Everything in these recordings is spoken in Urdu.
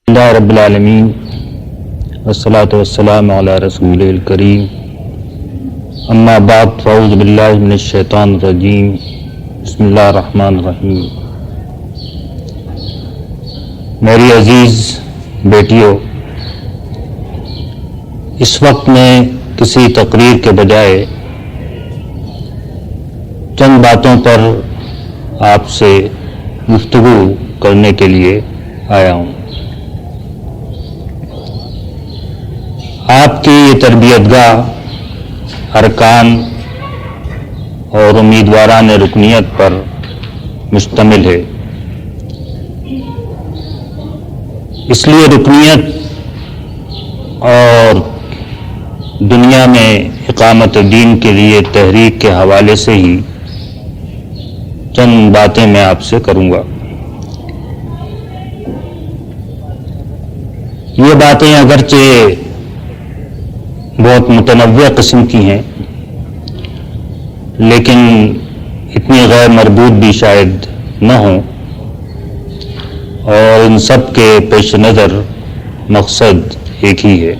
اللہ رب العالمین والصلاة والسلام علی رسول الکریم اما بعد فاعوذ باللہ من الشیطان الرجیم بسم اللہ الرحمن الرحیم۔ میری عزیز بیٹیوں، اس وقت میں کسی تقریر کے بجائے چند باتوں پر آپ سے گفتگو کرنے کے لیے آیا ہوں۔ آپ کی یہ تربیت گاہ ارکان اور امیدواران رکنیت پر مشتمل ہے، اس لیے رکنیت اور دنیا میں اقامت دین کے لیے تحریک کے حوالے سے ہی چند باتیں میں آپ سے کروں گا۔ یہ باتیں اگرچہ بہت متنوع قسم کی ہیں، لیکن اتنی غیر مربوط بھی شاید نہ ہوں، اور ان سب کے پیش نظر مقصد ایک ہی ہے۔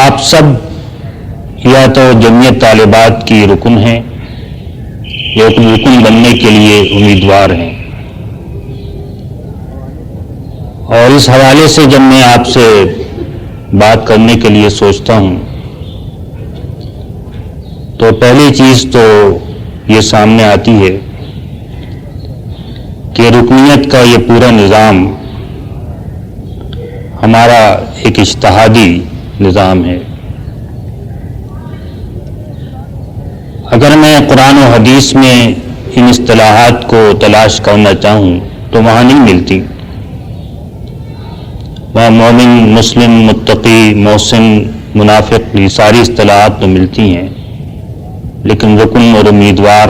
آپ سب یا تو جمعیت طالبات کی رکن ہیں یا رکن بننے کے لیے امیدوار ہیں، اور اس حوالے سے جب میں آپ سے بات کرنے کے لیے سوچتا ہوں تو پہلی چیز تو یہ سامنے آتی ہے کہ رکنیت کا یہ پورا نظام ہمارا ایک اجتہادی نظام ہے۔ اگر میں قرآن و حدیث میں ان اصطلاحات کو تلاش کرنا چاہوں تو وہاں نہیں ملتی۔ وہاں مومن، مسلم، متقی، محسن، منافق، یہ ساری اصطلاحات تو ملتی ہیں، لیکن رکن اور امیدوار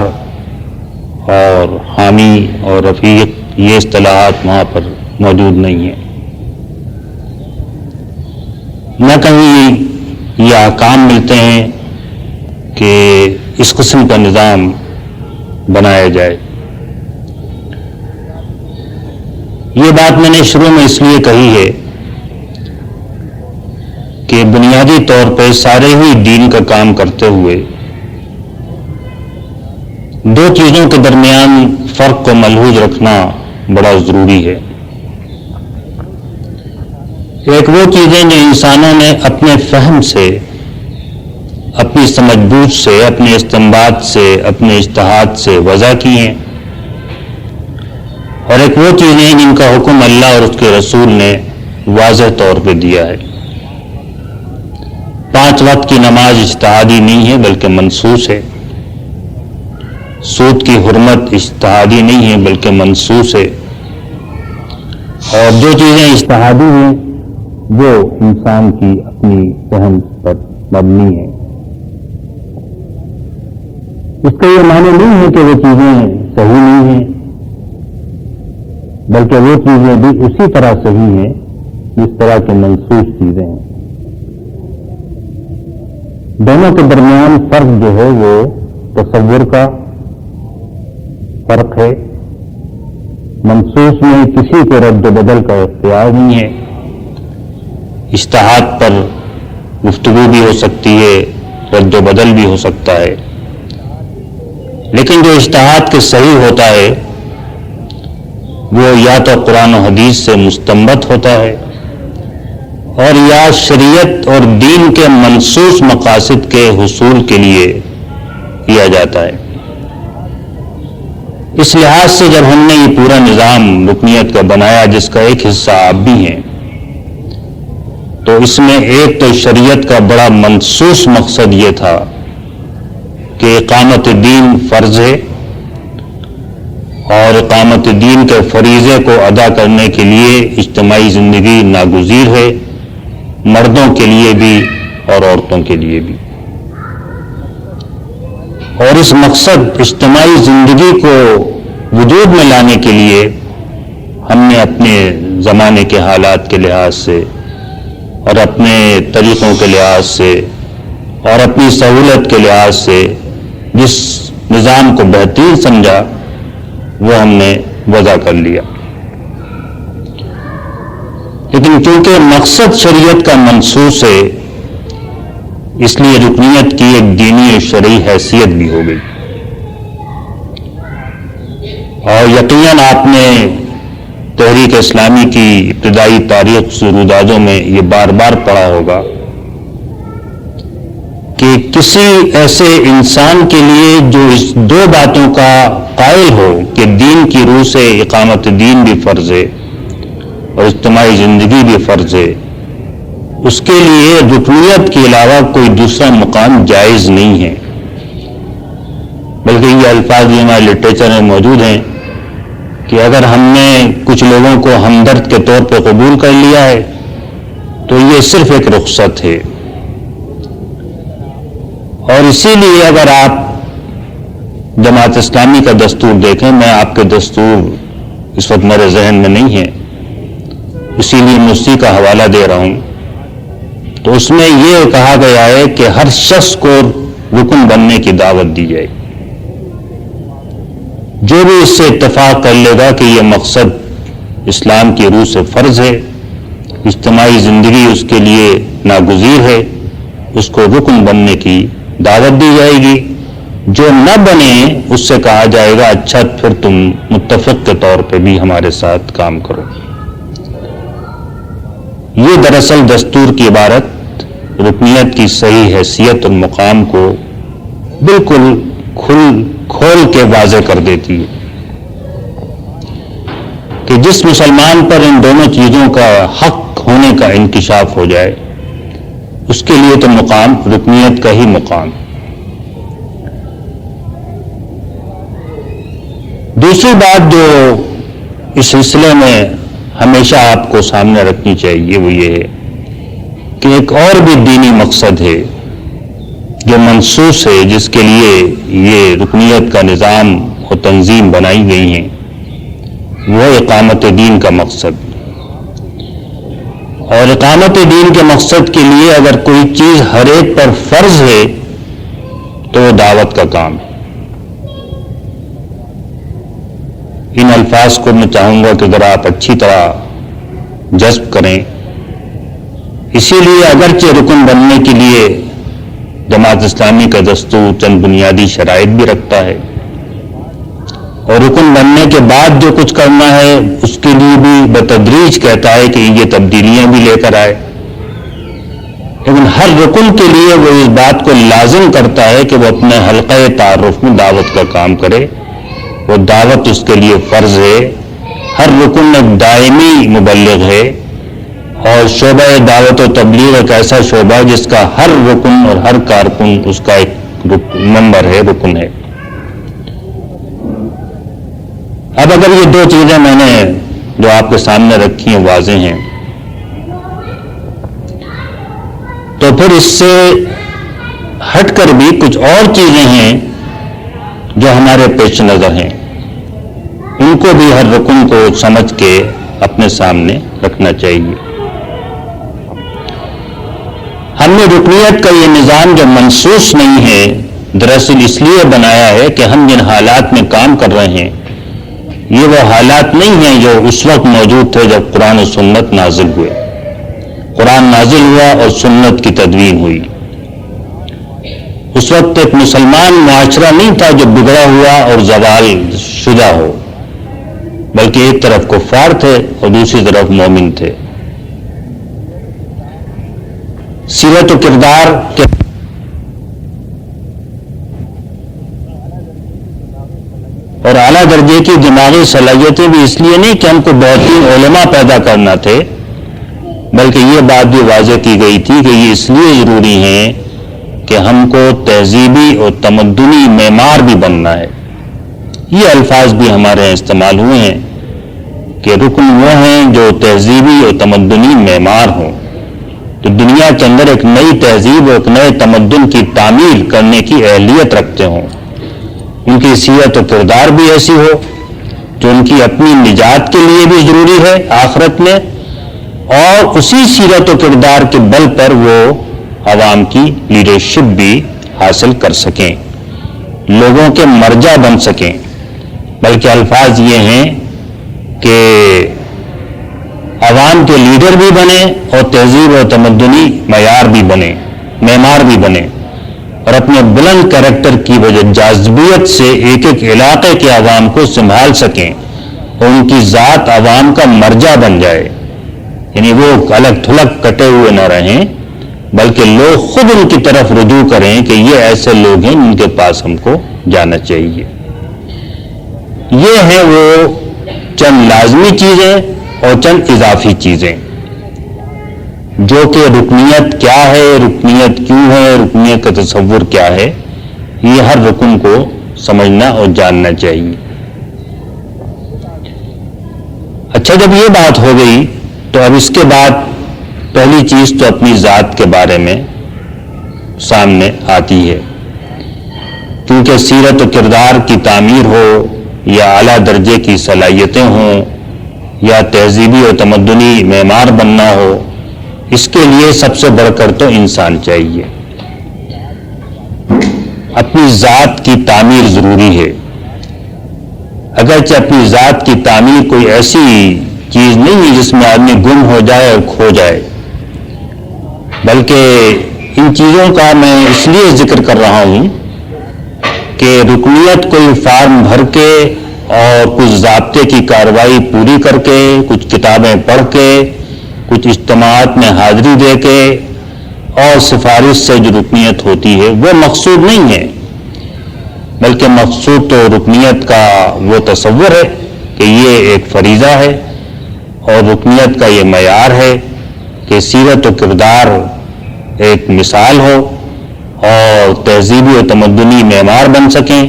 اور حامی اور رفیق یہ اصطلاحات وہاں پر موجود نہیں ہیں۔ نہ کہیں یہ احکام ملتے ہیں کہ اس قسم کا نظام بنایا جائے۔ یہ بات میں نے شروع میں اس لیے کہی ہے کہ بنیادی طور پہ سارے ہی دین کا کام کرتے ہوئے دو چیزوں کے درمیان فرق کو ملحوظ رکھنا بڑا ضروری ہے۔ ایک وہ چیزیں جو انسانوں نے اپنے فہم سے، اپنی سمجھ بوجھ سے، اپنے استنباط سے، اپنے اجتہاد سے وضع کی ہیں، اور ایک وہ چیزیں جن کا حکم اللہ اور اس کے رسول نے واضح طور پہ دیا ہے۔ 5 وقت کی نماز اجتہادی نہیں ہے بلکہ منصوص ہے۔ سود کی حرمت اجتہادی نہیں ہے بلکہ منصوص ہے، اور جو چیزیں اجتہادی ہیں وہ انسان کی اپنی فہم پر مبنی ہیں۔ اس کا یہ معنی نہیں ہے کہ وہ چیزیں صحیح نہیں ہیں، بلکہ وہ چیزیں بھی اسی طرح صحیح ہیں جس طرح کی منصوص چیزیں ہیں۔ دونوں کے درمیان فرق جو ہے وہ تصور کا فرق ہے۔ منصوص میں کسی کو رد و بدل کا اختیار نہیں ہے، اجتہاد پر گفتگو بھی ہو سکتی ہے، رد و بدل بھی ہو سکتا ہے، لیکن جو اجتہاد کے صحیح ہوتا ہے وہ یا تو قرآن و حدیث سے مستنبط ہوتا ہے اور یا شریعت اور دین کے منصوص مقاصد کے حصول کے لیے کیا جاتا ہے۔ اس لحاظ سے جب ہم نے یہ پورا نظام رکنیت کا بنایا، جس کا ایک حصہ آپ بھی ہیں، تو اس میں ایک تو شریعت کا بڑا منصوص مقصد یہ تھا کہ اقامت دین فرض ہے، اور اقامت دین کے فریضے کو ادا کرنے کے لیے اجتماعی زندگی ناگزیر ہے، مردوں کے لیے بھی اور عورتوں کے لیے بھی۔ اور اس مقصد اجتماعی زندگی کو وجود میں لانے کے لیے ہم نے اپنے زمانے کے حالات کے لحاظ سے اور اپنے طریقوں کے لحاظ سے اور اپنی سہولت کے لحاظ سے جس نظام کو بہترین سمجھا وہ ہم نے وضع کر لیا. لیکن چونکہ مقصد شریعت کا منصوص ہے، اس لیے رکنیت کی ایک دینی اور شرعی حیثیت بھی ہو گئی. اور یقیناً آپ نے تحریک اسلامی کی ابتدائی تاریخ سے رودادوں میں یہ بار بار پڑھا ہوگا کہ کسی ایسے انسان کے لیے جو اس دو باتوں کا قائل ہو کہ دین کی روح سے اقامت دین بھی فرض ہے اور اجتماعی زندگی بھی فرض ہے، اس کے لیے رکنیت کے علاوہ کوئی دوسرا مقام جائز نہیں ہے. بلکہ یہ الفاظ بھی ہمارے لٹریچر میں موجود ہیں کہ اگر ہم نے کچھ لوگوں کو ہمدرد کے طور پہ قبول کر لیا ہے تو یہ صرف ایک رخصت ہے. اور اسی لیے اگر آپ جماعت اسلامی کا دستور دیکھیں، میں آپ کے دستور اس وقت میرے ذہن میں نہیں ہے، اسی لیے میں اسی کا حوالہ دے رہا ہوں، تو اس میں یہ کہا گیا ہے کہ ہر شخص کو رکن بننے کی دعوت دی جائے. جو بھی اس سے اتفاق کر لے گا کہ یہ مقصد اسلام کی روح سے فرض ہے، اجتماعی زندگی اس کے لیے ناگزیر ہے، اس کو رکن بننے کی دعوت دی جائے گی. جو نہ بنے اس سے کہا جائے گا اچھا پھر تم متفق کے طور پہ بھی ہمارے ساتھ کام کرو. یہ دراصل دستور کی عبارت رکنیت کی صحیح حیثیت اور مقام کو بالکل کھول کے واضح کر دیتی ہے کہ جس مسلمان پر ان دونوں چیزوں کا حق ہونے کا انکشاف ہو جائے اس کے لیے تو مقام رکنیت کا ہی مقام. دوسری بات جو اس سلسلے میں ہمیشہ آپ کو سامنے رکھنی چاہیے وہ یہ ہے کہ ایک اور بھی دینی مقصد ہے جو منصوص ہے، جس کے لیے یہ رکنیت کا نظام اور تنظیم بنائی گئی ہیں، وہ اقامت دین کا مقصد. اور اقامت دین کے مقصد کے لیے اگر کوئی چیز ہر ایک پر فرض ہے تو وہ دعوت کا کام ہے. ان الفاظ کو میں چاہوں گا کہ اگر آپ اچھی طرح جذب کریں. اسی لیے اگرچہ رکن بننے کے لیے جماعت اسلامی کا دستور چند بنیادی شرائط بھی رکھتا ہے، اور رکن بننے کے بعد جو کچھ کرنا ہے اس کے لیے بھی بتدریج کہتا ہے کہ یہ تبدیلیاں بھی لے کر آئے، لیکن ہر رکن کے لیے وہ اس بات کو لازم کرتا ہے کہ وہ اپنے حلقہ تعارف میں دعوت کا کام کرے. وہ دعوت اس کے لیے فرض ہے. ہر رکن ایک دائمی مبلغ ہے، اور شعبہ دعوت و تبلیغ ایک ایسا شعبہ ہے جس کا ہر رکن اور ہر کارکن اس کا ایک ممبر ہے، رکن ہے. اب اگر یہ دو چیزیں میں نے جو آپ کے سامنے رکھی ہیں واضح ہیں، تو پھر اس سے ہٹ کر بھی کچھ اور چیزیں ہیں جو ہمارے پیش نظر ہیں، ان کو بھی ہر رکن کو سمجھ کے اپنے سامنے رکھنا چاہیے. ہم نے رکنیت کا یہ نظام جو منصوص نہیں ہے دراصل اس لیے بنایا ہے کہ ہم جن حالات میں کام کر رہے ہیں یہ وہ حالات نہیں ہیں جو اس وقت موجود تھے جب قرآن و سنت نازل ہوئے. قرآن نازل ہوا اور سنت کی تدوین ہوئی. اس وقت ایک مسلمان معاشرہ نہیں تھا جو بگڑا ہوا اور زوال شدہ ہو، بلکہ ایک طرف کفار تھے اور دوسری طرف مومن تھے. سیرت و کردار کے اور اعلیٰ درجے کی دماغی صلاحیتیں بھی اس لیے نہیں کہ ہم کو بہترین علماء پیدا کرنا تھے، بلکہ یہ بات بھی واضح کی گئی تھی کہ یہ اس لیے ضروری ہیں کہ ہم کو تہذیبی اور تمدنی معمار بھی بننا ہے. یہ الفاظ بھی ہمارے یہاں استعمال ہوئے ہیں کہ رکن وہ ہیں جو تہذیبی اور تمدنی معمار ہوں، تو دنیا کے اندر ایک نئی تہذیب اور ایک نئے تمدن کی تعمیر کرنے کی اہلیت رکھتے ہوں. ان کی سیرت و کردار بھی ایسی ہو جو ان کی اپنی نجات کے لیے بھی ضروری ہے آخرت میں، اور اسی سیرت و کردار کے بل پر وہ عوام کی لیڈرشپ بھی حاصل کر سکیں، لوگوں کے مرجع بن سکیں. بلکہ الفاظ یہ ہیں کہ عوام کے لیڈر بھی بنے اور تہذیب اور تمدنی معیار بھی بنے، معمار بھی بنے، اور اپنے بلند کریکٹر کی وجہ جاذبیت سے ایک ایک علاقے کے عوام کو سنبھال سکیں اور ان کی ذات عوام کا مرجع بن جائے، یعنی وہ الگ تھلگ کٹے ہوئے نہ رہیں بلکہ لوگ خود ان کی طرف رجوع کریں کہ یہ ایسے لوگ ہیں جن کے پاس ہم کو جانا چاہیے۔ یہ ہیں وہ چند لازمی چیزیں اور چند اضافی چیزیں جو کہ رکنیت کیا ہے، رکنیت کیوں ہے، رکنیت کا تصور کیا ہے، یہ ہر رکن کو سمجھنا اور جاننا چاہیے۔ اچھا، جب یہ بات ہو گئی تو اب اس کے بعد پہلی چیز تو اپنی ذات کے بارے میں سامنے آتی ہے، کیونکہ سیرت و کردار کی تعمیر ہو یا اعلیٰ درجے کی صلاحیتیں ہوں یا تہذیبی و تمدنی معمار بننا ہو، اس کے لیے سب سے بڑھ کر تو انسان چاہیے۔ اپنی ذات کی تعمیر ضروری ہے، اگرچہ اپنی ذات کی تعمیر کوئی ایسی چیز نہیں ہے جس میں آدمی گم ہو جائے اور کھو جائے، بلکہ ان چیزوں کا میں اس لیے ذکر کر رہا ہوں کہ رکنیت کوئی فارم بھر کے اور کچھ ضابطے کی کارروائی پوری کر کے، کچھ کتابیں پڑھ کے، کچھ اجتماعات میں حاضری دے کے اور سفارش سے جو رکنیت ہوتی ہے وہ مقصود نہیں ہے، بلکہ مقصود تو رکنیت کا وہ تصور ہے کہ یہ ایک فریضہ ہے اور رکنیت کا یہ معیار ہے کہ سیرت و کردار ایک مثال ہو اور تہذیبی و تمدنی معمار بن سکیں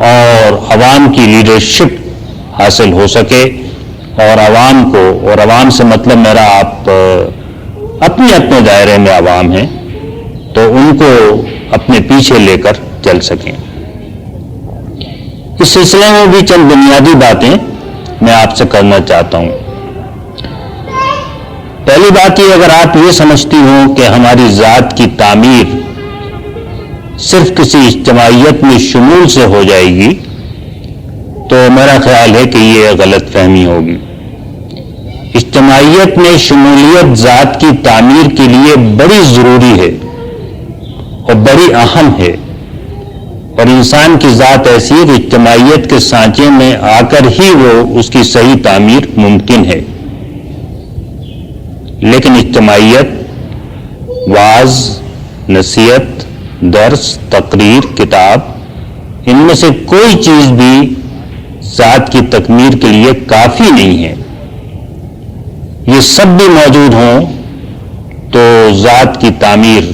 اور عوام کی لیڈرشپ حاصل ہو سکے، اور عوام کو، اور عوام سے مطلب میرا آپ اپنے اپنے دائرے میں عوام ہیں تو ان کو اپنے پیچھے لے کر چل سکیں۔ اس سلسلے میں بھی چند بنیادی باتیں میں آپ سے کرنا چاہتا ہوں۔ پہلی بات یہ، اگر آپ یہ سمجھتی ہوں کہ ہماری ذات کی تعمیر صرف کسی اجتماعیت میں شمول سے ہو جائے گی تو میرا خیال ہے کہ یہ غلط فہمی ہوگی۔ اجتماعیت میں شمولیت ذات کی تعمیر کے لیے بڑی ضروری ہے اور بڑی اہم ہے، اور انسان کی ذات ایسی ہے کہ اجتماعیت کے سانچے میں آ کر ہی وہ اس کی صحیح تعمیر ممکن ہے۔ لیکن اجتماعیت، وعظ، نصیحت، درس، تقریر، کتاب، ان میں سے کوئی چیز بھی ذات کی تکمیل کے لیے کافی نہیں ہے۔ یہ سب بھی موجود ہوں تو ذات کی تعمیر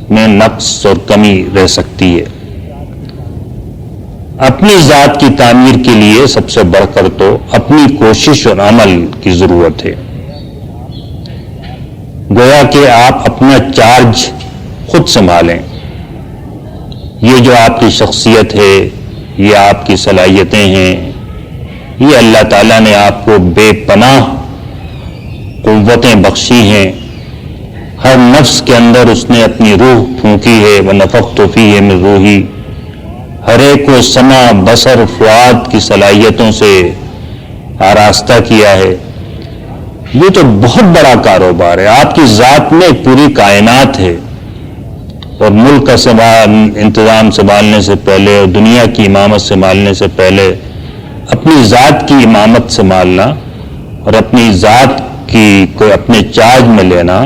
میں نقص اور کمی رہ سکتی ہے۔ اپنی ذات کی تعمیر کے لیے سب سے بڑھ کر تو اپنی کوشش اور عمل کی ضرورت ہے۔ گویا کہ آپ اپنا چارج خود سنبھالیں۔ یہ جو آپ کی شخصیت ہے، یہ آپ کی صلاحیتیں ہیں، یہ اللہ تعالیٰ نے آپ کو بے پناہ قوتیں بخشی ہیں۔ ہر نفس کے اندر اس نے اپنی روح پھونکی ہے، وَنَفَخْتُ فِيهِ مِن رُوحِي۔ ہر ایک کو سمع، بصر، فؤاد کی صلاحیتوں سے آراستہ کیا ہے۔ یہ تو بہت بڑا کاروبار ہے۔ آپ کی ذات میں پوری کائنات ہے، اور ملک کا انتظام سنبھالنے سے پہلے اور دنیا کی امامت سنبھالنے سے پہلے اپنی ذات کی امامت سنبھالنا اور اپنی ذات کی کو اپنے چارج میں لینا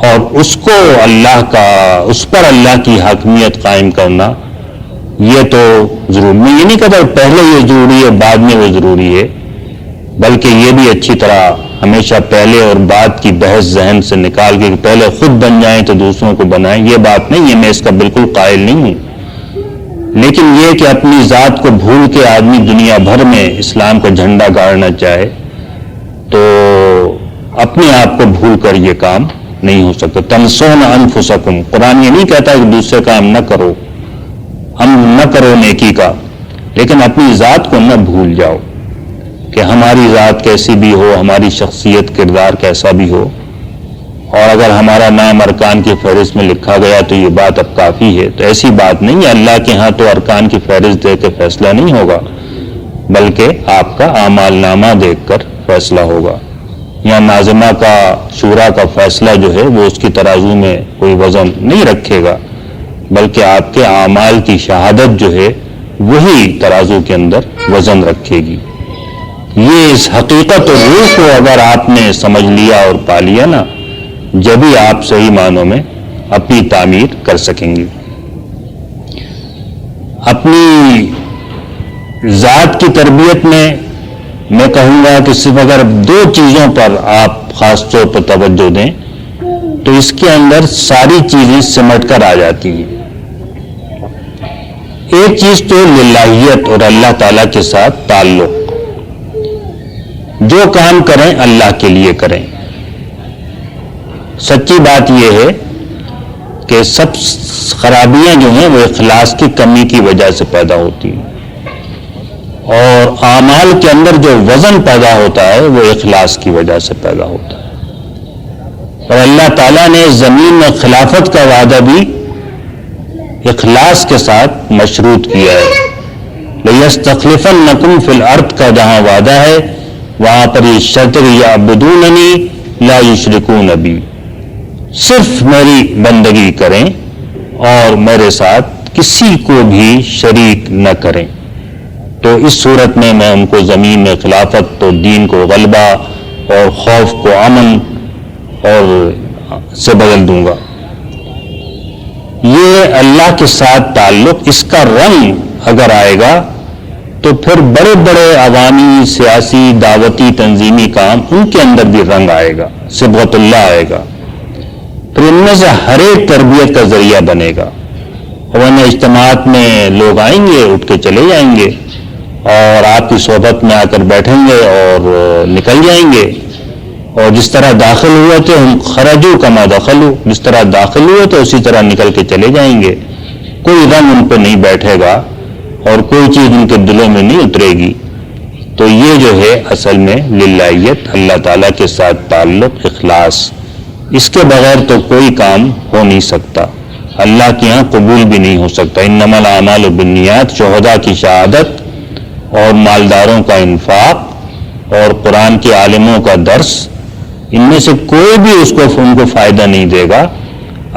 اور اس کو اس پر اللہ کی حاکمیت قائم کرنا، یہ تو ضروری۔ میں یہ نہیں کہتا پہلے یہ ضروری ہے بعد میں وہ ضروری ہے، بلکہ یہ بھی اچھی طرح ہمیشہ پہلے اور بعد کی بحث ذہن سے نکال کے پہلے خود بن جائیں تو دوسروں کو بنائیں، یہ بات نہیں ہے، میں اس کا بالکل قائل نہیں ہوں۔ لیکن یہ کہ اپنی ذات کو بھول کے آدمی دنیا بھر میں اسلام کا جھنڈا گاڑنا چاہے تو اپنے آپ کو بھول کر یہ کام نہیں ہو سکتا۔ تنسون انفسکم، قرآن یہ نہیں کہتا کہ دوسرے کام نہ کرو، ہم نہ کرو نیکی کا، لیکن اپنی ذات کو نہ بھول جاؤ کہ ہماری ذات کیسی بھی ہو، ہماری شخصیت، کردار کیسا بھی ہو، اور اگر ہمارا نام ارکان کی فہرست میں لکھا گیا تو یہ بات اب کافی ہے، تو ایسی بات نہیں ہے۔ اللہ کے ہاں تو ارکان کی فہرست دے کے فیصلہ نہیں ہوگا، بلکہ آپ کا اعمال نامہ دیکھ کر فیصلہ ہوگا. یا ناظمہ کا شورا کا فیصلہ جو ہے وہ اس کی ترازو میں کوئی وزن نہیں رکھے گا، بلکہ آپ کے اعمال کی شہادت جو ہے وہی ترازو کے اندر وزن رکھے گی. یہ اس حقیقت اور روح کو اگر آپ نے سمجھ لیا اور پا لیا نا، جبھی آپ صحیح معنوں میں اپنی تعمیر کر سکیں گے. اپنی ذات کی تربیت میں کہوں گا کہ صرف اگر دو چیزوں پر آپ خاص طور پر توجہ دیں تو اس کے اندر ساری چیزیں سمٹ کر آ جاتی ہیں. ایک چیز تو للہیت اور اللہ تعالیٰ کے ساتھ تعلق. جو کام کریں اللہ کے لیے کریں. سچی بات یہ ہے کہ سب خرابیاں جو ہیں وہ اخلاص کی کمی کی وجہ سے پیدا ہوتی ہیں، اور اعمال کے اندر جو وزن پیدا ہوتا ہے وہ اخلاص کی وجہ سے پیدا ہوتا ہے. اور اللہ تعالیٰ نے زمین میں خلافت کا وعدہ بھی اخلاص کے ساتھ مشروط کیا ہے. لَيَسْتَخْلِفَنَّكُمْ فِي الْأَرْضِ کا جہاں وعدہ ہے وہاں پر یہ شرط یعبدوننی لا یشرکون بی، صرف میری بندگی کریں اور میرے ساتھ کسی کو بھی شریک نہ کریں. تو اس صورت میں ان کو زمین میں خلافت اور دین کو غلبہ اور خوف کو امن اور سے بدل دوں گا. یہ اللہ کے ساتھ تعلق، اس کا رنگ اگر آئے گا تو پھر بڑے بڑے عوامی سیاسی دعوتی تنظیمی کام ان کے اندر بھی رنگ آئے گا، صبغت اللہ آئے گا. پھر ان میں سے ہر ایک تربیت کا ذریعہ بنے گا. ورنہ اجتماعات میں لوگ آئیں گے، اٹھ کے چلے جائیں گے اور آپ کی صحبت میں آ کر بیٹھیں گے اور نکل جائیں گے. اور جس طرح داخل ہوئے تھے ہم خرجو کما دخلوا، جس طرح داخل ہوئے تھے اسی طرح نکل کے چلے جائیں گے. کوئی رنگ ان پہ نہیں بیٹھے گا اور کوئی چیز ان کے دلوں میں نہیں اترے گی. تو یہ جو ہے اصل میں للہیت، اللہ تعالیٰ کے ساتھ تعلق، اخلاص. اس کے بغیر تو کوئی کام ہو نہیں سکتا، اللہ کے یہاں قبول بھی نہیں ہو سکتا. انما الاعمال بالنیات، شہداء کی شہادت اور مالداروں کا انفاق اور قرآن کے عالموں کا درس، ان میں سے کوئی بھی ان کو فائدہ نہیں دے گا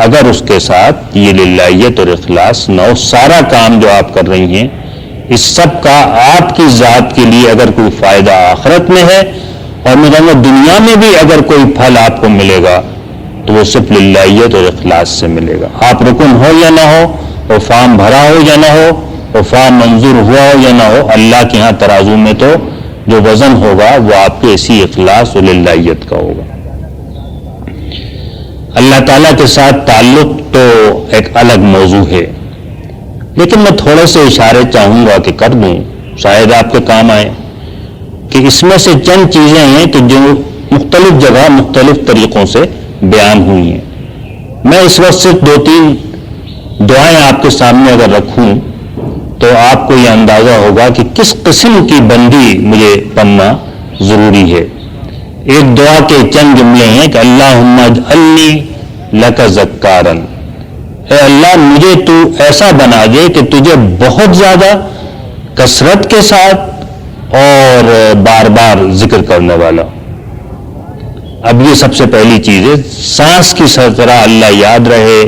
اگر اس کے ساتھ یہ للہیت اور اخلاص نہ ہو. سارا کام جو آپ کر رہی ہیں اس سب کا آپ کی ذات کے لیے اگر کوئی فائدہ آخرت میں ہے اور میں کہوں گا دنیا میں بھی اگر کوئی پھل آپ کو ملے گا تو وہ صرف للہیت اور اخلاص سے ملے گا. آپ رکن ہو یا نہ ہو، اور فارم بھرا ہو یا نہ ہو، اور فارم منظور ہوا ہو یا نہ ہو، اللہ کے ہاں ترازو میں تو جو وزن ہوگا وہ آپ کے اسی اخلاص اور للہیت کا ہوگا. اللہ تعالیٰ کے ساتھ تعلق تو ایک الگ موضوع ہے، لیکن میں تھوڑے سے اشارے چاہوں گا کہ کر دوں، شاید آپ کے کام آئے. کہ اس میں سے چند چیزیں ہیں کہ جو مختلف جگہ مختلف طریقوں سے بیان ہوئی ہیں. میں اس وقت صرف 2-3 دعائیں آپ کے سامنے اگر رکھوں تو آپ کو یہ اندازہ ہوگا کہ کس قسم کی بندی مجھے بننا ضروری ہے. ایک دعا کے چند جملے ہیں کہ اللہم اجعلنی لک ذکارا، اے اللہ مجھے تو ایسا بنا دے کہ تجھے بہت زیادہ کثرت کے ساتھ اور بار بار ذکر کرنے والا. اب یہ سب سے پہلی چیز ہے. سانس کی طرح اللہ یاد رہے،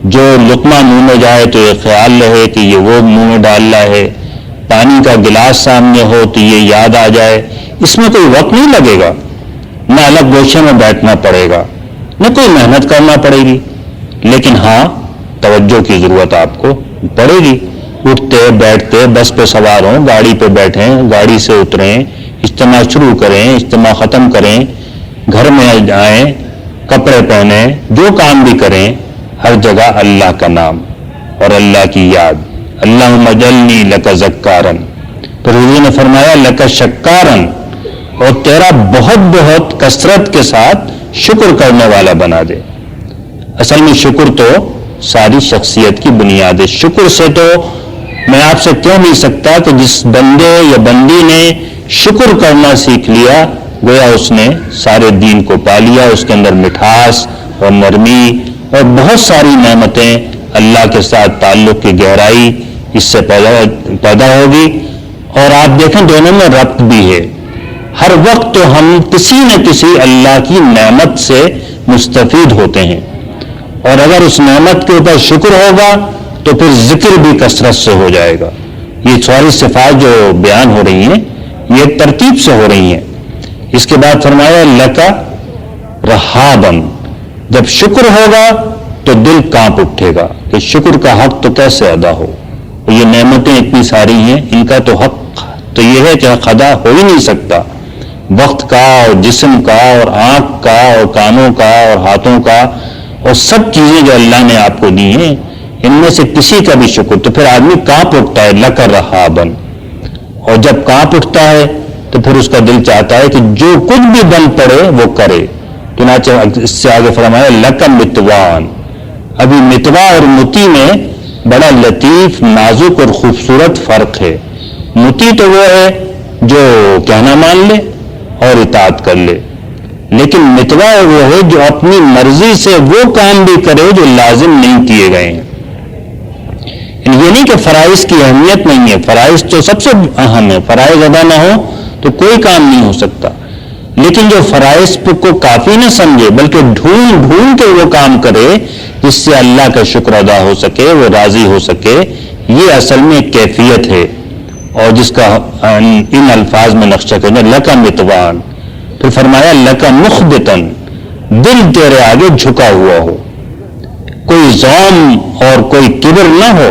جو لقمہ منہ میں جائے تو یہ خیال رہے کہ یہ وہ منہ میں ڈال رہا ہے. پانی کا گلاس سامنے ہو تو یہ یاد آ جائے. اس میں کوئی وقت نہیں لگے گا، نہ الگ گوشے میں بیٹھنا پڑے گا، نہ کوئی محنت کرنا پڑے گی، لیکن ہاں توجہ کی ضرورت آپ کو پڑے گی. اٹھتے بیٹھتے، بس پہ سوار ہوں، گاڑی پہ بیٹھیں، گاڑی سے اتریں، اجتماع شروع کریں، اجتماع ختم کریں، گھر میں جائیں، کپڑے پہنیں، جو کام بھی کریں، ہر جگہ اللہ کا نام اور اللہ کی یاد. اللہم اجعلنی لک ذکارا. پھر حضور نے فرمایا لک شکارا، اور تیرا بہت بہت کثرت کے ساتھ شکر کرنے والا بنا دے. اصل میں شکر تو ساری شخصیت کی بنیاد ہے. شکر سے تو میں آپ سے کہہ نہیں سکتا کہ جس بندے یا بندی نے شکر کرنا سیکھ لیا گویا اس نے سارے دین کو پا لیا. اس کے اندر مٹھاس اور نرمی اور بہت ساری نعمتیں، اللہ کے ساتھ تعلق کی گہرائی اس سے پیدا ہوگی. اور آپ دیکھیں دونوں میں ربط بھی ہے. ہر وقت تو ہم کسی نہ کسی اللہ کی نعمت سے مستفید ہوتے ہیں، اور اگر اس نعمت کے اوپر شکر ہوگا تو پھر ذکر بھی کثرت سے ہو جائے گا. یہ ساری صفات جو بیان ہو رہی ہیں یہ ایک ترتیب سے ہو رہی ہیں. اس کے بعد فرمایا لکا رہابن، جب شکر ہوگا تو دل کانپ اٹھے گا کہ شکر کا حق تو کیسے ادا ہو. یہ نعمتیں اتنی ساری ہیں، ان کا تو حق تو یہ ہے کہ حق ادا ہو ہی نہیں سکتا. وقت کا اور جسم کا اور آنکھ کا اور کانوں کا اور ہاتھوں کا اور سب چیزیں جو اللہ نے آپ کو دی ہیں، ان میں سے کسی کا بھی شکر تو پھر آدمی کانپ اٹھتا ہے. لکا رہابن، اور جب کانپ اٹھتا ہے تو پھر اس کا دل چاہتا ہے کہ جو کچھ بھی بن پڑے وہ کرے. چنانچہ اس سے آگے فرمایا لکا متوان. ابھی متوا اور متی میں بڑا لطیف نازک اور خوبصورت فرق ہے. متی تو وہ ہے جو کہنا مان لے اور اطاعت کر لے، لیکن متوا وہ ہے جو اپنی مرضی سے وہ کام بھی کرے جو لازم نہیں کیے گئے ہیں. یہ نہیں کہ فرائض کی اہمیت نہیں ہے، فرائض تو سب سے اہم ہے. فرائض ادا نہ ہو تو کوئی کام نہیں ہو سکتا، لیکن جو فرائض کو کافی نہ سمجھے بلکہ ڈھونڈ ڈھونڈ کے وہ کام کرے جس سے اللہ کا شکر ادا ہو سکے، وہ راضی ہو سکے، یہ اصل میں ایک کیفیت ہے. اور جس کا ان الفاظ میں نقشہ کرنا لکا متوان. پھر فرمایا لکا مخبتن، دل تیرے آگے جھکا ہوا ہو، کوئی ظلم اور کوئی کبر نہ ہو،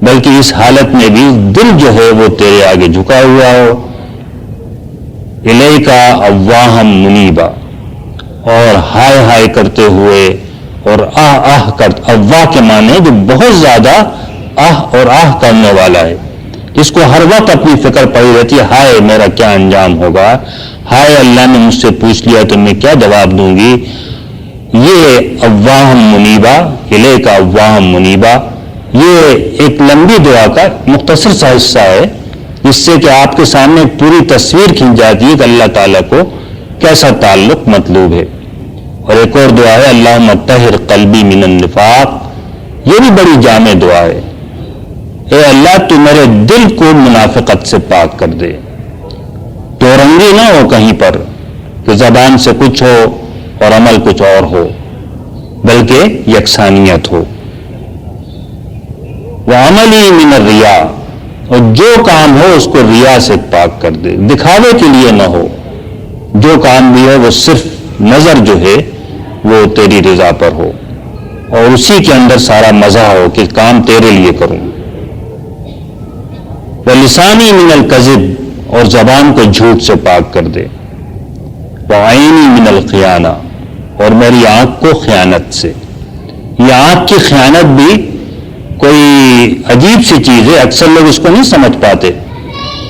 بلکہ اس حالت میں بھی دل جو ہے وہ تیرے آگے جھکا ہوا ہو. الیکا اواہم منیبا، اور ہائے ہائے کرتے ہوئے اور آہ آہ کرتے. اواہ کے معنی جو بہت زیادہ آہ اور آہ کرنے والا ہے، جس کو ہر وقت اپنی فکر پڑی رہتی ہے، ہائے میرا کیا انجام ہوگا، ہائے اللہ نے مجھ سے پوچھ لیا تو میں کیا جواب دوں گی. یہ اواہم منیبا، الیکا اواہم منیبا، یہ ایک لمبی دعا کا مختصر سا حصہ ہے جس سے کہ آپ کے سامنے پوری تصویر کھینچ جاتی ہے کہ اللہ تعالیٰ کو کیسا تعلق مطلوب ہے. اور ایک اور دعا ہے اللہم طہر قلبی من النفاق. یہ بھی بڑی جامع دعا ہے. اے اللہ تو میرے دل کو منافقت سے پاک کر دے، دو رنگی نہ ہو کہیں پر کہ زبان سے کچھ ہو اور عمل کچھ اور ہو، بلکہ یکسانیت ہو. وعملی من الریا، اور جو کام ہو اس کو ریا سے پاک کر دے، دکھاوے کے لیے نہ ہو. جو کام بھی ہو وہ صرف نظر جو ہے وہ تیری رضا پر ہو اور اسی کے اندر سارا مزہ ہو کہ کام تیرے لیے کروں. وَلِسَانِي مِنَ الْكَذِبِ، اور زبان کو جھوٹ سے پاک کر دے. وَعَيْنِي مِنَ الْخِيَانَةِ، اور میری آنکھ کو خیانت سے. یہ آنکھ کی خیانت بھی کوئی عجیب سی چیز ہے، اکثر لوگ اس کو نہیں سمجھ پاتے.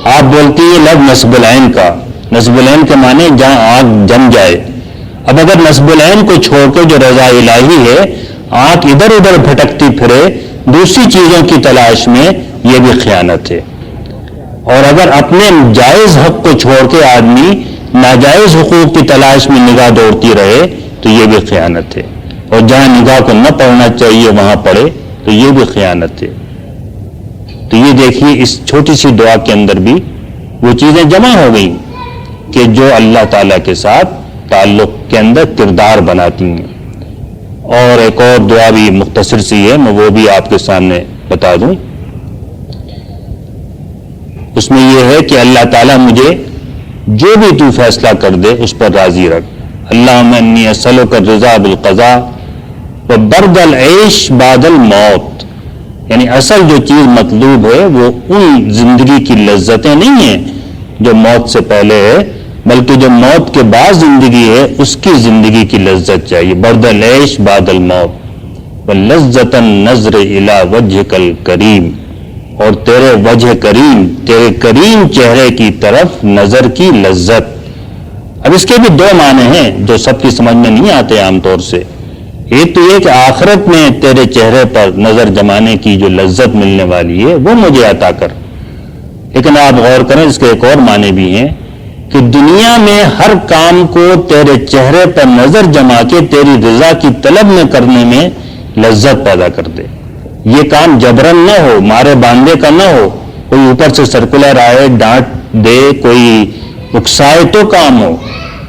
آپ بولتی ہے لفظ نصب العین کا، نصب العین کے معنی جہاں آنکھ جم جائے. اب اگر نصب العین کو چھوڑ کے جو رضا الہی ہے، آنکھ ادھر ادھر بھٹکتی پھرے دوسری چیزوں کی تلاش میں، یہ بھی خیانت ہے. اور اگر اپنے جائز حق کو چھوڑ کے آدمی ناجائز حقوق کی تلاش میں نگاہ دوڑتی رہے تو یہ بھی خیانت ہے. اور جہاں نگاہ کو نہ پڑنا چاہیے وہاں پڑے تو یہ بھی خیانت ہے. تو یہ دیکھیے اس چھوٹی سی دعا کے اندر بھی وہ چیزیں جمع ہو گئی کہ جو اللہ تعالیٰ کے ساتھ تعلق کے اندر کردار بناتی ہیں. اور ایک اور دعا بھی مختصر سی ہے، میں وہ بھی آپ کے سامنے بتا دوں. اس میں یہ ہے کہ اللہ تعالیٰ مجھے جو بھی تو فیصلہ کر دے اس پر راضی رکھ. اللہم انی اسألک الرضا بالقضاء وبرد العیش بعد الموت. یعنی اصل جو چیز مطلوب ہے وہ ان زندگی کی لذتیں نہیں ہیں جو موت سے پہلے ہے، بلکہ جو موت کے بعد زندگی ہے اس کی زندگی کی لذت چاہیے. برد العیش بعد الموت ولذت النظر الی وجہک الکریم، اور تیرے وجہ کریم، تیرے کریم چہرے کی طرف نظر کی لذت. اب اس کے بھی دو معنی ہیں جو سب کی سمجھ میں نہیں آتے عام طور سے. ایک تو یہ کہ آخرت میں تیرے چہرے پر نظر جمانے کی جو لذت ملنے والی ہے وہ مجھے عطا کر. لیکن آپ غور کریں اس کے ایک اور معنی بھی ہیں کہ دنیا میں ہر کام کو تیرے چہرے پر نظر جما کے تیری رضا کی طلب میں کرنے میں لذت پیدا کر دے. یہ کام جبرن نہ ہو، مارے باندھے کا نہ ہو، کوئی اوپر سے سرکولر آئے ڈانٹ دے کوئی اکسائے تو کام ہو،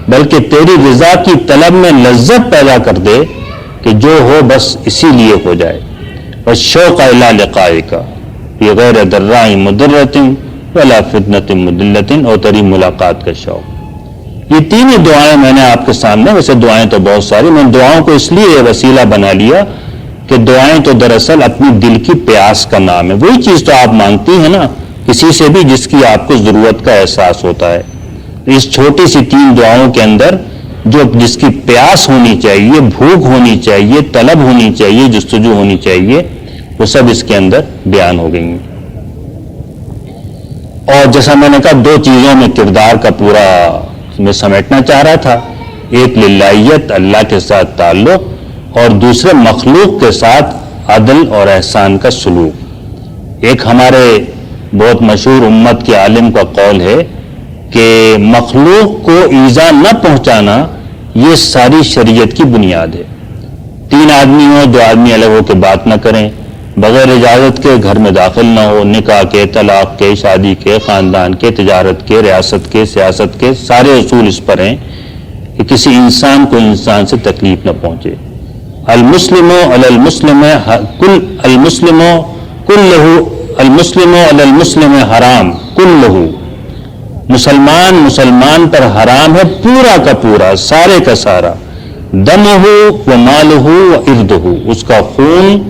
بلکہ تیری رضا کی طلب میں لذت پیدا کر دے کہ جو ہو بس اسی لیے ہو جائے. والشوق الی لقائک بغیر ضراء مضرۃ ولا فتنۃ مضلۃ، اور تیری ملاقات کا شوق. یہ تین ہی دعائیں میں نے آپ کے سامنے، ویسے دعائیں تو بہت ساری، میں نے دعاؤں کو اس لیے وسیلہ بنا لیا کہ دعائیں تو دراصل اپنی دل کی پیاس کا نام ہے. وہی چیز تو آپ مانگتی ہیں نا کسی سے بھی جس کی آپ کو ضرورت کا احساس ہوتا ہے. اس چھوٹی سی تین دعاؤں کے اندر جس کی پیاس ہونی چاہیے، بھوک ہونی چاہیے، طلب ہونی چاہیے، جستجو ہونی چاہیے، وہ سب اس کے اندر بیان ہو گئی ہیں. اور جیسا میں نے کہا دو چیزوں میں کردار کا پورا میں سمیٹنا چاہ رہا تھا. ایک للہیت، اللہ کے ساتھ تعلق، اور دوسرے مخلوق کے ساتھ عدل اور احسان کا سلوک. ایک ہمارے بہت مشہور امت کے عالم کا قول ہے کہ مخلوق کو ایذا نہ پہنچانا یہ ساری شریعت کی بنیاد ہے. تین آدمی ہوں، دو آدمی الگ ہو کے بات نہ کریں، بغیر اجازت کے گھر میں داخل نہ ہو، نکاح کے، طلاق کے، شادی کے، خاندان کے، تجارت کے، ریاست کے، سیاست کے، سارے اصول اس پر ہیں کہ کسی انسان کو انسان سے تکلیف نہ پہنچے. المسلم علی المسلم المسلم علی المسلم حرام کلہ، مسلمان پر حرام ہے پورا کا پورا، سارے کا سارا. دمہ و مالہ و عرضہ، اس کا خون،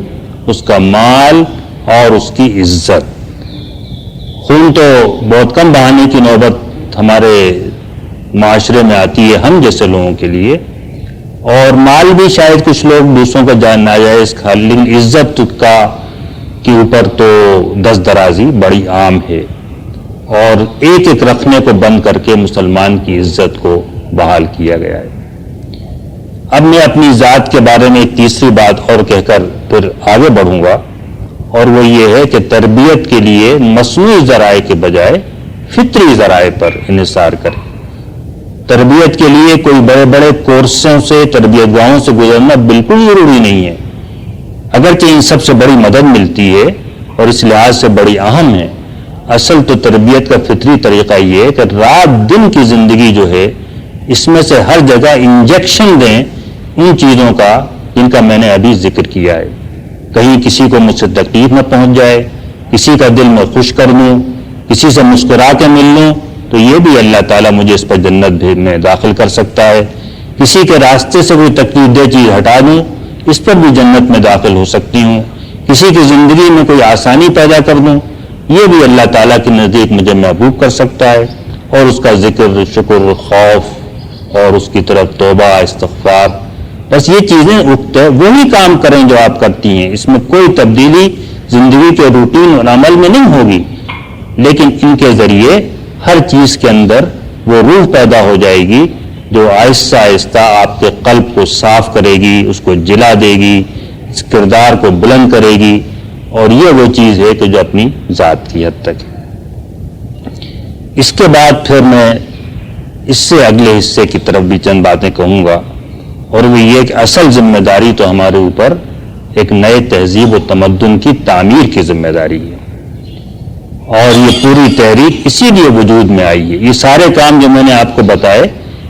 اس کا مال اور اس کی عزت. خون تو بہت کم بہانے کی نوبت ہمارے معاشرے میں آتی ہے ہم جیسے لوگوں کے لیے، اور مال بھی شاید کچھ لوگ دوسروں کا جان ناجائز کھا، لیکن عزت کا کے اوپر تو دست درازی بڑی عام ہے، اور ایک ایک رکھنے کو بند کر کے مسلمان کی عزت کو بحال کیا گیا ہے. اب میں اپنی ذات کے بارے میں ایک تیسری بات اور کہہ کر پھر آگے بڑھوں گا، اور وہ یہ ہے کہ تربیت کے لیے مصنوعی ذرائع کے بجائے فطری ذرائع پر انحصار کریں. تربیت کے لیے کوئی بڑے بڑے کورسوں سے، تربیت گاہوں سے گزرنا بالکل ضروری نہیں ہے، اگرچہ ان سب سے بڑی مدد ملتی ہے اور اس لحاظ سے بڑی اہم ہے. اصل تو تربیت کا فطری طریقہ یہ ہے کہ رات دن کی زندگی جو ہے اس میں سے ہر جگہ انجیکشن دیں ان چیزوں کا جن کا میں نے ابھی ذکر کیا ہے. کہیں کسی کو مجھ سے تکلیف نہ پہنچ جائے، کسی کا دل میں خوش کر دوں، کسی سے مسکرا کے مل لوں، تو یہ بھی اللہ تعالیٰ مجھے اس پر جنت میں داخل کر سکتا ہے. کسی کے راستے سے کوئی تکلیف دہ چیز ہٹا دوں، اس پر بھی جنت میں داخل ہو سکتی ہوں. کسی کی زندگی میں کوئی آسانی پیدا کر دوں، یہ بھی اللہ تعالیٰ کے نزدیک مجھے محبوب کر سکتا ہے. اور اس کا ذکر، شکر، خوف اور اس کی طرف توبہ، استغفار، بس یہ چیزیں وہی کام کریں جو آپ کرتی ہیں. اس میں کوئی تبدیلی زندگی کے روٹین اور عمل میں نہیں ہوگی، لیکن ان کے ذریعے ہر چیز کے اندر وہ روح پیدا ہو جائے گی جو آہستہ آہستہ آپ کے قلب کو صاف کرے گی، اس کو جلا دے گی، اس کردار کو بلند کرے گی. اور یہ وہ چیز ہے کہ جو اپنی ذات کی حد تک ہے. اس کے بعد پھر میں اس سے اگلے حصے کی طرف بھی چند باتیں کہوں گا، اور وہ یہ کہ اصل ذمہ داری تو ہمارے اوپر ایک نئے تہذیب و تمدن کی تعمیر کی ذمہ داری ہے، اور یہ پوری تحریک اسی لیے وجود میں آئی ہے. یہ سارے کام جو میں نے آپ کو بتائے،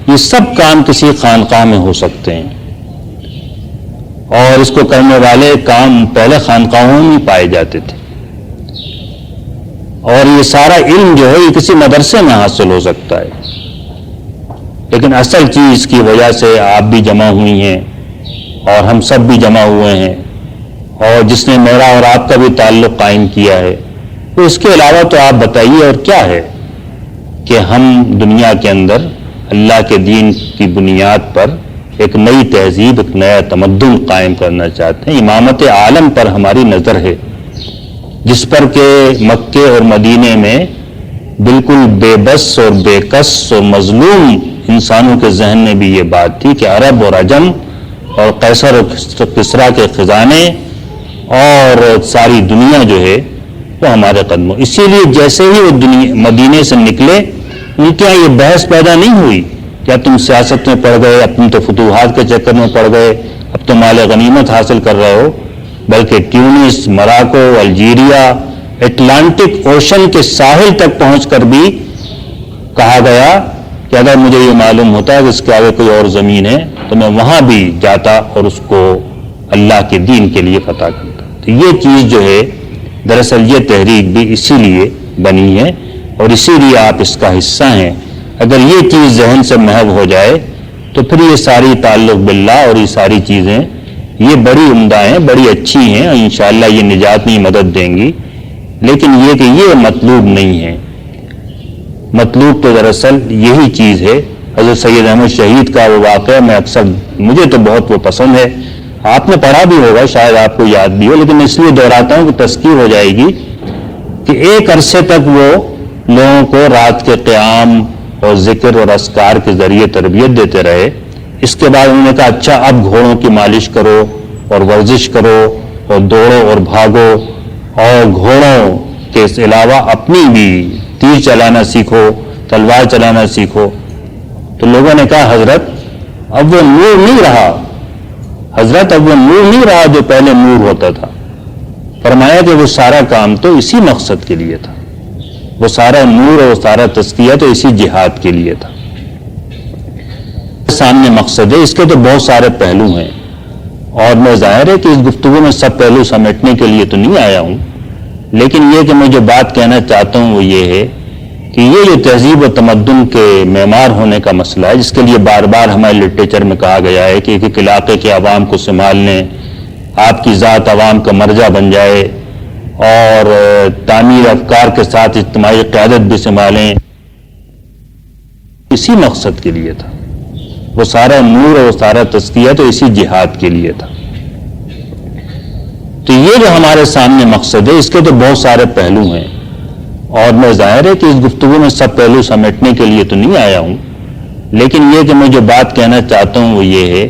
یہ سب کام کسی خانقاہ میں ہو سکتے ہیں، اور اس کو کرنے والے کام پہلے خانقاہوں میں پائے جاتے تھے. اور یہ سارا علم جو ہے یہ کسی مدرسے میں حاصل ہو سکتا ہے، لیکن اصل چیز کی وجہ سے آپ بھی جمع ہوئی ہیں اور ہم سب بھی جمع ہوئے ہیں، اور جس نے میرا اور آپ کا بھی تعلق قائم کیا ہے، تو اس کے علاوہ تو آپ بتائیے اور کیا ہے کہ ہم دنیا کے اندر اللہ کے دین کی بنیاد پر ایک نئی تہذیب، ایک نیا تمدن قائم کرنا چاہتے ہیں. امامت عالم پر ہماری نظر ہے، جس پر کہ مکے اور مدینے میں بالکل بے بس اور بے کس اور مظلوم انسانوں کے ذہن میں بھی یہ بات تھی کہ عرب اور عجم اور قیصر اور کسریٰ کے خزانے اور ساری دنیا جو ہے وہ ہمارے قدموں. اسی لیے جیسے ہی وہ مدینے سے نکلے، ان کے یہاں یہ بحث پیدا نہیں ہوئی کیا تم سیاست میں پڑ گئے، اب تم تو فتوحات کے چکر میں پڑ گئے، اب تم مال غنیمت حاصل کر رہے ہو، بلکہ tunes, Morocco, Algeria, Atlantic ocean کے ساحل تک پہنچ کر بھی کہا گیا کہ اگر مجھے یہ معلوم ہوتا ہے کہ اس کے آگے کوئی اور زمین ہے تو میں وہاں بھی جاتا اور اس کو اللہ کے دین کے لیے فتح کرتا. تو یہ چیز جو ہے دراصل یہ تحریک بھی اسی لیے بنی ہے اور اسی لیے آپ اس کا حصہ ہیں. اگر یہ چیز ذہن سے محو ہو جائے تو پھر یہ ساری تعلق باللہ اور یہ ساری چیزیں یہ بڑی عمدہ ہیں, بڑی اچھی ہیں اور انشاءاللہ یہ نجات میں مدد دیں گی. لیکن یہ کہ یہ مطلوب نہیں ہے. مطلوب تو دراصل یہی چیز ہے. حضرت سید احمد شہید کا وہ واقعہ میں اکثر مجھے تو بہت وہ پسند ہے, آپ نے پڑھا بھی ہوگا شاید آپ کو یاد بھی ہو, لیکن اس لیے دہراتا ہوں کہ تذکیر ہو جائے گی کہ ایک عرصے تک وہ لوگوں کو رات کے قیام اور ذکر اور اذکار کے ذریعے تربیت دیتے رہے. اس کے بعد انہوں نے کہا اچھا اب گھوڑوں کی مالش کرو اور ورزش کرو اور دوڑو اور بھاگو اور گھوڑوں کے علاوہ اپنی بھی تیر چلانا سیکھو, تلوار چلانا سیکھو. تو لوگوں نے کہا حضرت اب وہ نور نہیں رہا, حضرت اب وہ نور نہیں رہا جو پہلے نور ہوتا تھا. فرمایا کہ وہ سارا کام تو اسی مقصد کے لیے تھا, وہ سارا نور اور سارا تزکیہ تو اسی جہاد کے لیے تھا. سامنے مقصد ہے, اس کے تو بہت سارے پہلو ہیں اور میں ظاہر ہے کہ اس گفتگو میں سب پہلو سمیٹنے کے لیے تو نہیں آیا ہوں, لیکن یہ کہ میں جو بات کہنا چاہتا ہوں وہ یہ ہے کہ یہ جو تہذیب و تمدن کے معمار ہونے کا مسئلہ ہے, جس کے لیے بار بار ہمارے لٹریچر میں کہا گیا ہے کہ ایک علاقے کے عوام کو سنبھالنے, آپ کی ذات عوام کا مرجع بن جائے اور تعمیر افکار کے ساتھ اجتماعی قیادت بھی سنبھالیں, اسی مقصد کے لیے تھا. وہ سارا نور اور سارا تزکیہ تو اسی جہاد کے لیے تھا. تو یہ جو ہمارے سامنے مقصد ہے اس کے تو بہت سارے پہلو ہیں اور میں ظاہر ہے کہ اس گفتگو میں سب پہلو سمیٹنے کے لیے تو نہیں آیا ہوں, لیکن یہ کہ میں جو بات کہنا چاہتا ہوں وہ یہ ہے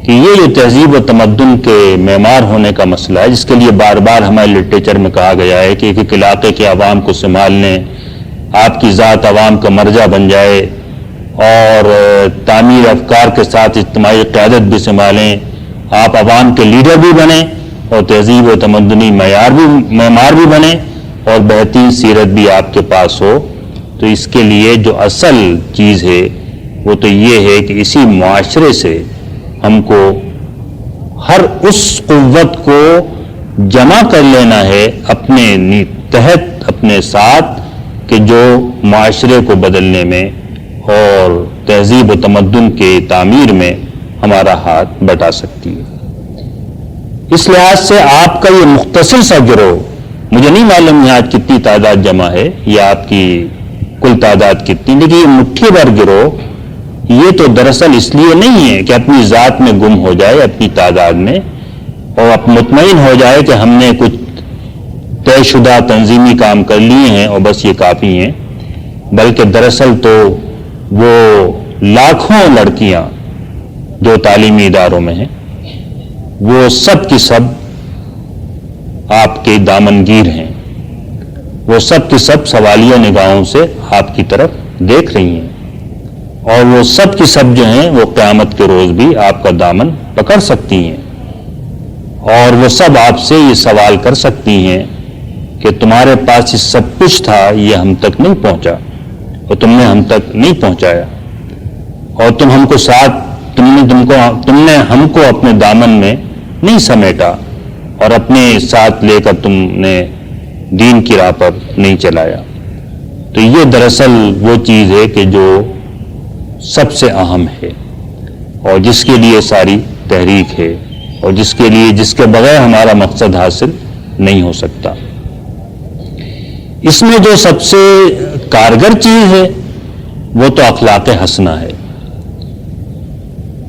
کہ یہ جو تہذیب و تمدن کے معمار ہونے کا مسئلہ ہے, جس کے لیے بار بار ہمارے لٹریچر میں کہا گیا ہے کہ ایک علاقے کے عوام کو سنبھالنے, آپ کی ذات عوام کا مرجع بن جائے اور تعمیر افکار کے ساتھ اجتماعی قیادت بھی سنبھالیں, آپ عوام کے لیڈر بھی بنیں اور تہذیب و تمدنی معمار بھی بنیں اور بہترین سیرت بھی آپ کے پاس ہو. تو اس کے لیے جو اصل چیز ہے وہ تو یہ ہے کہ اسی معاشرے سے ہم کو ہر اس قوت کو جمع کر لینا ہے اپنے تحت, اپنے ساتھ, کہ جو معاشرے کو بدلنے میں اور تہذیب و تمدن کے تعمیر میں ہمارا ہاتھ بٹا سکتی ہے. اس لحاظ سے آپ کا یہ مختصر سا گروہ, مجھے نہیں معلوم یہاں کتنی تعداد جمع ہے یا آپ کی کل تعداد کتنی, لیکن یہ مٹھی بھر گروہ یہ تو دراصل اس لیے نہیں ہے کہ اپنی ذات میں گم ہو جائے, اپنی تعداد میں, اور مطمئن ہو جائے کہ ہم نے کچھ طے شدہ تنظیمی کام کر لیے ہیں اور بس یہ کافی ہیں, بلکہ دراصل تو وہ لاکھوں لڑکیاں جو تعلیمی اداروں میں ہیں وہ سب کی سب آپ کے دامنگیر ہیں, وہ سب کی سب سوالیہ نگاہوں سے آپ کی طرف دیکھ رہی ہیں اور وہ سب کی سب جو ہیں وہ قیامت کے روز بھی آپ کا دامن پکڑ سکتی ہیں اور وہ سب آپ سے یہ سوال کر سکتی ہیں کہ تمہارے پاس یہ سب کچھ تھا, یہ ہم تک نہیں پہنچا اور تم نے ہم تک نہیں پہنچایا اور تم ہم کو ساتھ تم نے ہم کو اپنے دامن میں نہیں سمیٹا اور اپنے ساتھ لے کر تم نے دین کی راہ پر نہیں چلایا. تو یہ دراصل وہ چیز ہے کہ جو سب سے اہم ہے اور جس کے لیے ساری تحریک ہے اور جس کے بغیر ہمارا مقصد حاصل نہیں ہو سکتا. اس میں جو سب سے کارگر چیز ہے وہ تو اخلاق حسنہ ہے.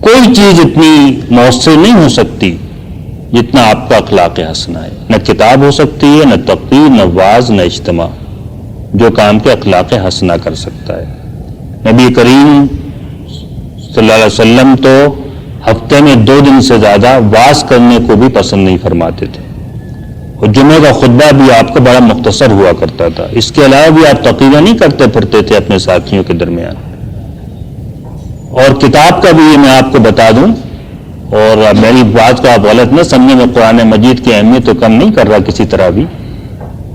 کوئی چیز اتنی مؤثر نہیں ہو سکتی جتنا آپ کا اخلاق حسنہ ہے. نہ کتاب ہو سکتی ہے, نہ تقریر, نہ واعظ, نہ اجتماع, جو کام کے اخلاق حسنہ کر سکتا ہے. نبی کریم صلی اللہ علیہ وسلم تو ہفتے میں 2 دن سے زیادہ واعظ کرنے کو بھی پسند نہیں فرماتے تھے اور جمعے کا خطبہ بھی آپ کا بڑا مختصر ہوا کرتا تھا. اس کے علاوہ بھی آپ تقریر نہیں کرتے پھرتے تھے اپنے ساتھیوں کے درمیان. اور کتاب کا بھی یہ میں آپ کو بتا دوں, اور میری بات کو آپ غلط نہ سمجھیں, میں قرآن مجید کی اہمیت تو کم نہیں کر رہا کسی طرح بھی,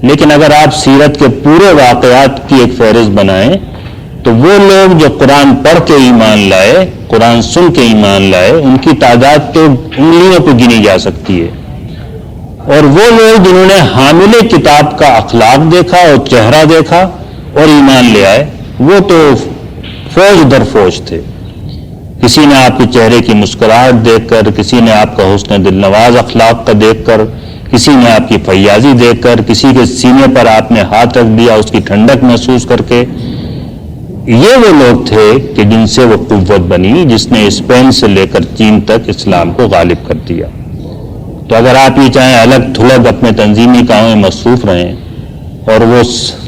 لیکن اگر آپ سیرت کے پورے واقعات کی ایک فہرست بنائیں تو وہ لوگ جو قرآن پڑھ کے ایمان لائے، قرآن سن کے ایمان لائے، ان کی تعداد تو انگلیوں پہ گنی جا سکتی ہے، اور وہ لوگ جنہوں نے حامل کتاب کا اخلاق دیکھا اور چہرہ دیکھا اور ایمان لے آئے، وہ تو فوج در فوج تھے۔ کسی نے آپ کے چہرے کی مسکراہٹ دیکھ کر، کسی نے آپ کا حسن دل نواز اخلاق کا دیکھ کر، کسی نے آپ کی فیاضی دیکھ کر، کسی کے سینے پر آپ نے ہاتھ رکھ دیا اس کی ٹھنڈک محسوس کر کے، یہ وہ لوگ تھے کہ جن سے وہ قوت بنی جس نے اسپین سے لے کر چین تک اسلام کو غالب کر دیا۔ تو اگر آپ یہ چاہیں الگ تھلگ اپنے تنظیمی کاموں میں مصروف رہیں اور وہ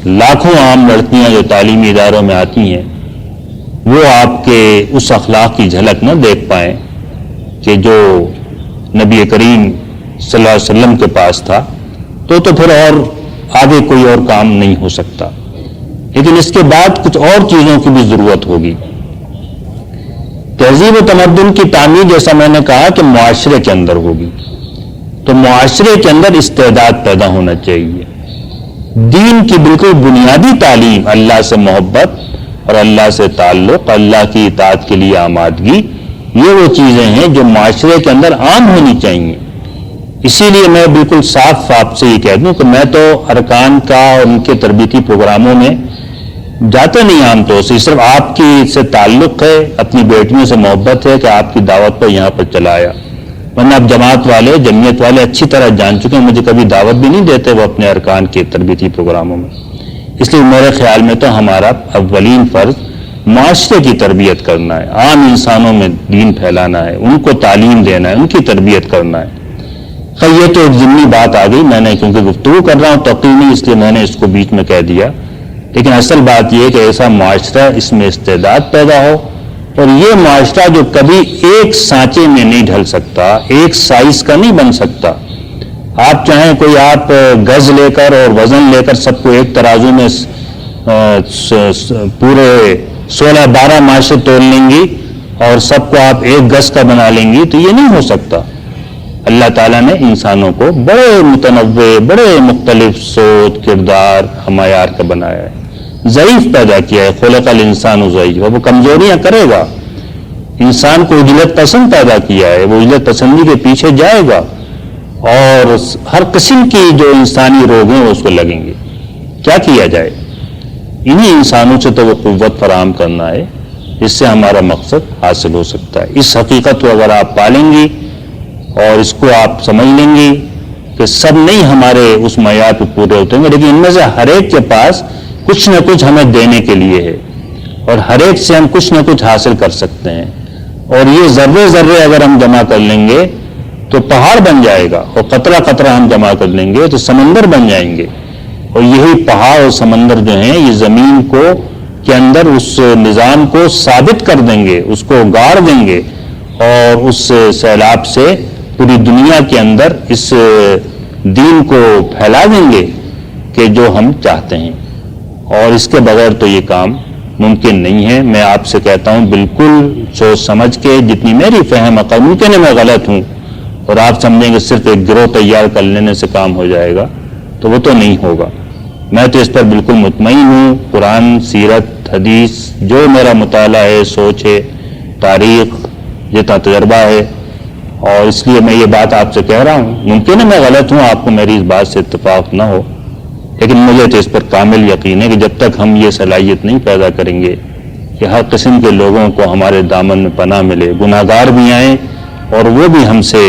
لاکھوں عام لڑکیاں جو تعلیمی اداروں میں آتی ہیں وہ آپ کے اس اخلاق کی جھلک نہ دیکھ پائیں کہ جو نبی کریم صلی اللہ علیہ وسلم کے پاس تھا، تو پھر اور آگے کوئی اور کام نہیں ہو سکتا۔ لیکن اس کے بعد کچھ اور چیزوں کی بھی ضرورت ہوگی۔ تہذیب و تمدن کی تعمیر، جیسا میں نے کہا، کہ معاشرے کے اندر ہوگی، تو معاشرے کے اندر استعداد پیدا ہونا چاہیے۔ دین کی بالکل بنیادی تعلیم، اللہ سے محبت اور اللہ سے تعلق، اللہ کی اطاعت کے لیے آمادگی، یہ وہ چیزیں ہیں جو معاشرے کے اندر عام ہونی چاہیے۔ اسی لیے میں بالکل صاف آپ سے یہ کہہ دوں کہ میں تو ارکان کا اور ان کے تربیتی پروگراموں میں جاتا نہیں عام طور سے، صرف آپ کی سے تعلق ہے، اپنی بیٹیوں سے محبت ہے کہ آپ کی دعوت پر یہاں پر چلا آیا، ورنہ اب جماعت والے، جمعیت والے اچھی طرح جان چکے ہیں، مجھے کبھی دعوت بھی نہیں دیتے وہ اپنے ارکان کے تربیتی پروگراموں میں۔ اس لیے میرے خیال میں تو ہمارا اولین فرض معاشرے کی تربیت کرنا ہے، عام انسانوں میں دین پھیلانا ہے، ان کو تعلیم دینا ہے، ان کی تربیت کرنا ہے۔ خیر یہ تو ایک ضمنی بات آ گئی، میں نے کیونکہ گفتگو کر رہا ہوں توقیعی، اس لیے میں نے اس کو بیچ میں کہہ دیا، لیکن اصل بات یہ کہ ایسا معاشرہ، اس میں استعداد پیدا ہو، اور یہ معاشرہ جو کبھی ایک سانچے میں نہیں ڈھل سکتا، ایک سائز کا نہیں بن سکتا۔ آپ چاہیں کوئی آپ گز لے کر اور وزن لے کر سب کو ایک ترازو میں پورے 16-12 معاشرے توڑ لیں گی اور سب کو آپ ایک گز کا بنا لیں گی، تو یہ نہیں ہو سکتا۔ اللہ تعالیٰ نے انسانوں کو بڑے متنوع، بڑے مختلف سوچ، کردار، معیار کا بنایا ہے، ضعیف پیدا کیا ہے، خلق الانسان ضعیف، وہ کمزوریاں کرے گا۔ انسان کو اجلت پسند پیدا کیا ہے، وہ اجلت پسندی کے پیچھے جائے گا، اور ہر قسم کی جو انسانی روگ ہیں وہ اس کو لگیں گے۔ کیا کیا جائے؟ انہی انسانوں سے تو وہ قوت فراہم کرنا ہے جس سے ہمارا مقصد حاصل ہو سکتا ہے۔ اس حقیقت کو اگر آپ پالیں گی اور اس کو آپ سمجھ لیں گی کہ سب نہیں ہمارے اس معیار پہ پورے ہوتے ہیں، لیکن ان میں سے ہر ایک کے پاس کچھ نہ کچھ ہمیں دینے کے لیے ہے، اور ہر ایک سے ہم کچھ نہ کچھ حاصل کر سکتے ہیں، اور یہ ذرے ذرے اگر ہم جمع کر لیں گے تو پہاڑ بن جائے گا، اور قطرہ قطرہ ہم جمع کر لیں گے تو سمندر بن جائیں گے، اور یہی پہاڑ اور سمندر جو ہیں یہ زمین کو کے اندر اس نظام کو ثابت کر دیں گے، اس کو گاڑ دیں گے، اور اس سیلاب سے پوری دنیا کے اندر اس دین کو پھیلا دیں گے کہ جو ہم چاہتے ہیں، اور اس کے بغیر تو یہ کام ممکن نہیں ہے۔ میں آپ سے کہتا ہوں بالکل سوچ سمجھ کے، جتنی میری فہم عقل، ممکن ہے میں غلط ہوں اور آپ سمجھیں کہ صرف ایک گروہ تیار کر لینے سے کام ہو جائے گا، تو وہ تو نہیں ہوگا۔ میں تو اس پر بالکل مطمئن ہوں، قرآن، سیرت، حدیث، جو میرا مطالعہ ہے، سوچ ہے، تاریخ، جتنا تجربہ ہے، اور اس لیے میں یہ بات آپ سے کہہ رہا ہوں۔ ممکن ہے میں غلط ہوں، آپ کو میری اس بات سے اتفاق نہ ہو، لیکن مجھے تو اس پر کامل یقین ہے کہ جب تک ہم یہ صلاحیت نہیں پیدا کریں گے کہ ہر قسم کے لوگوں کو ہمارے دامن میں پناہ ملے، گناہ گار بھی آئیں اور وہ بھی ہم سے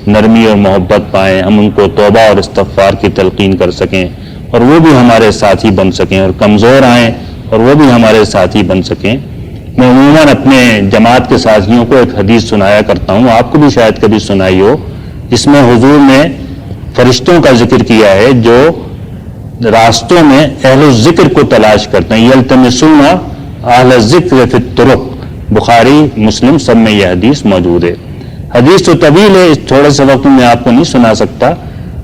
نرمی اور محبت پائیں، ہم ان کو توبہ اور استغفار کی تلقین کر سکیں اور وہ بھی ہمارے ساتھی بن سکیں، اور کمزور آئیں اور وہ بھی ہمارے ساتھی بن سکیں۔ میں عموماً اپنے جماعت کے ساتھیوں کو ایک حدیث سنایا کرتا ہوں، آپ کو بھی شاید کبھی سنائی ہو، جس میں حضور نے فرشتوں کا ذکر کیا ہے جو راستوں میں اہل الذکر کو تلاش کرتے ہیں، یلتمسون اہل الذکر فی الطرق، بخاری، مسلم سب میں یہ حدیث موجود ہے۔ حدیث تو طویل ہے، اس تھوڑے سے وقت میں آپ کو نہیں سنا سکتا۔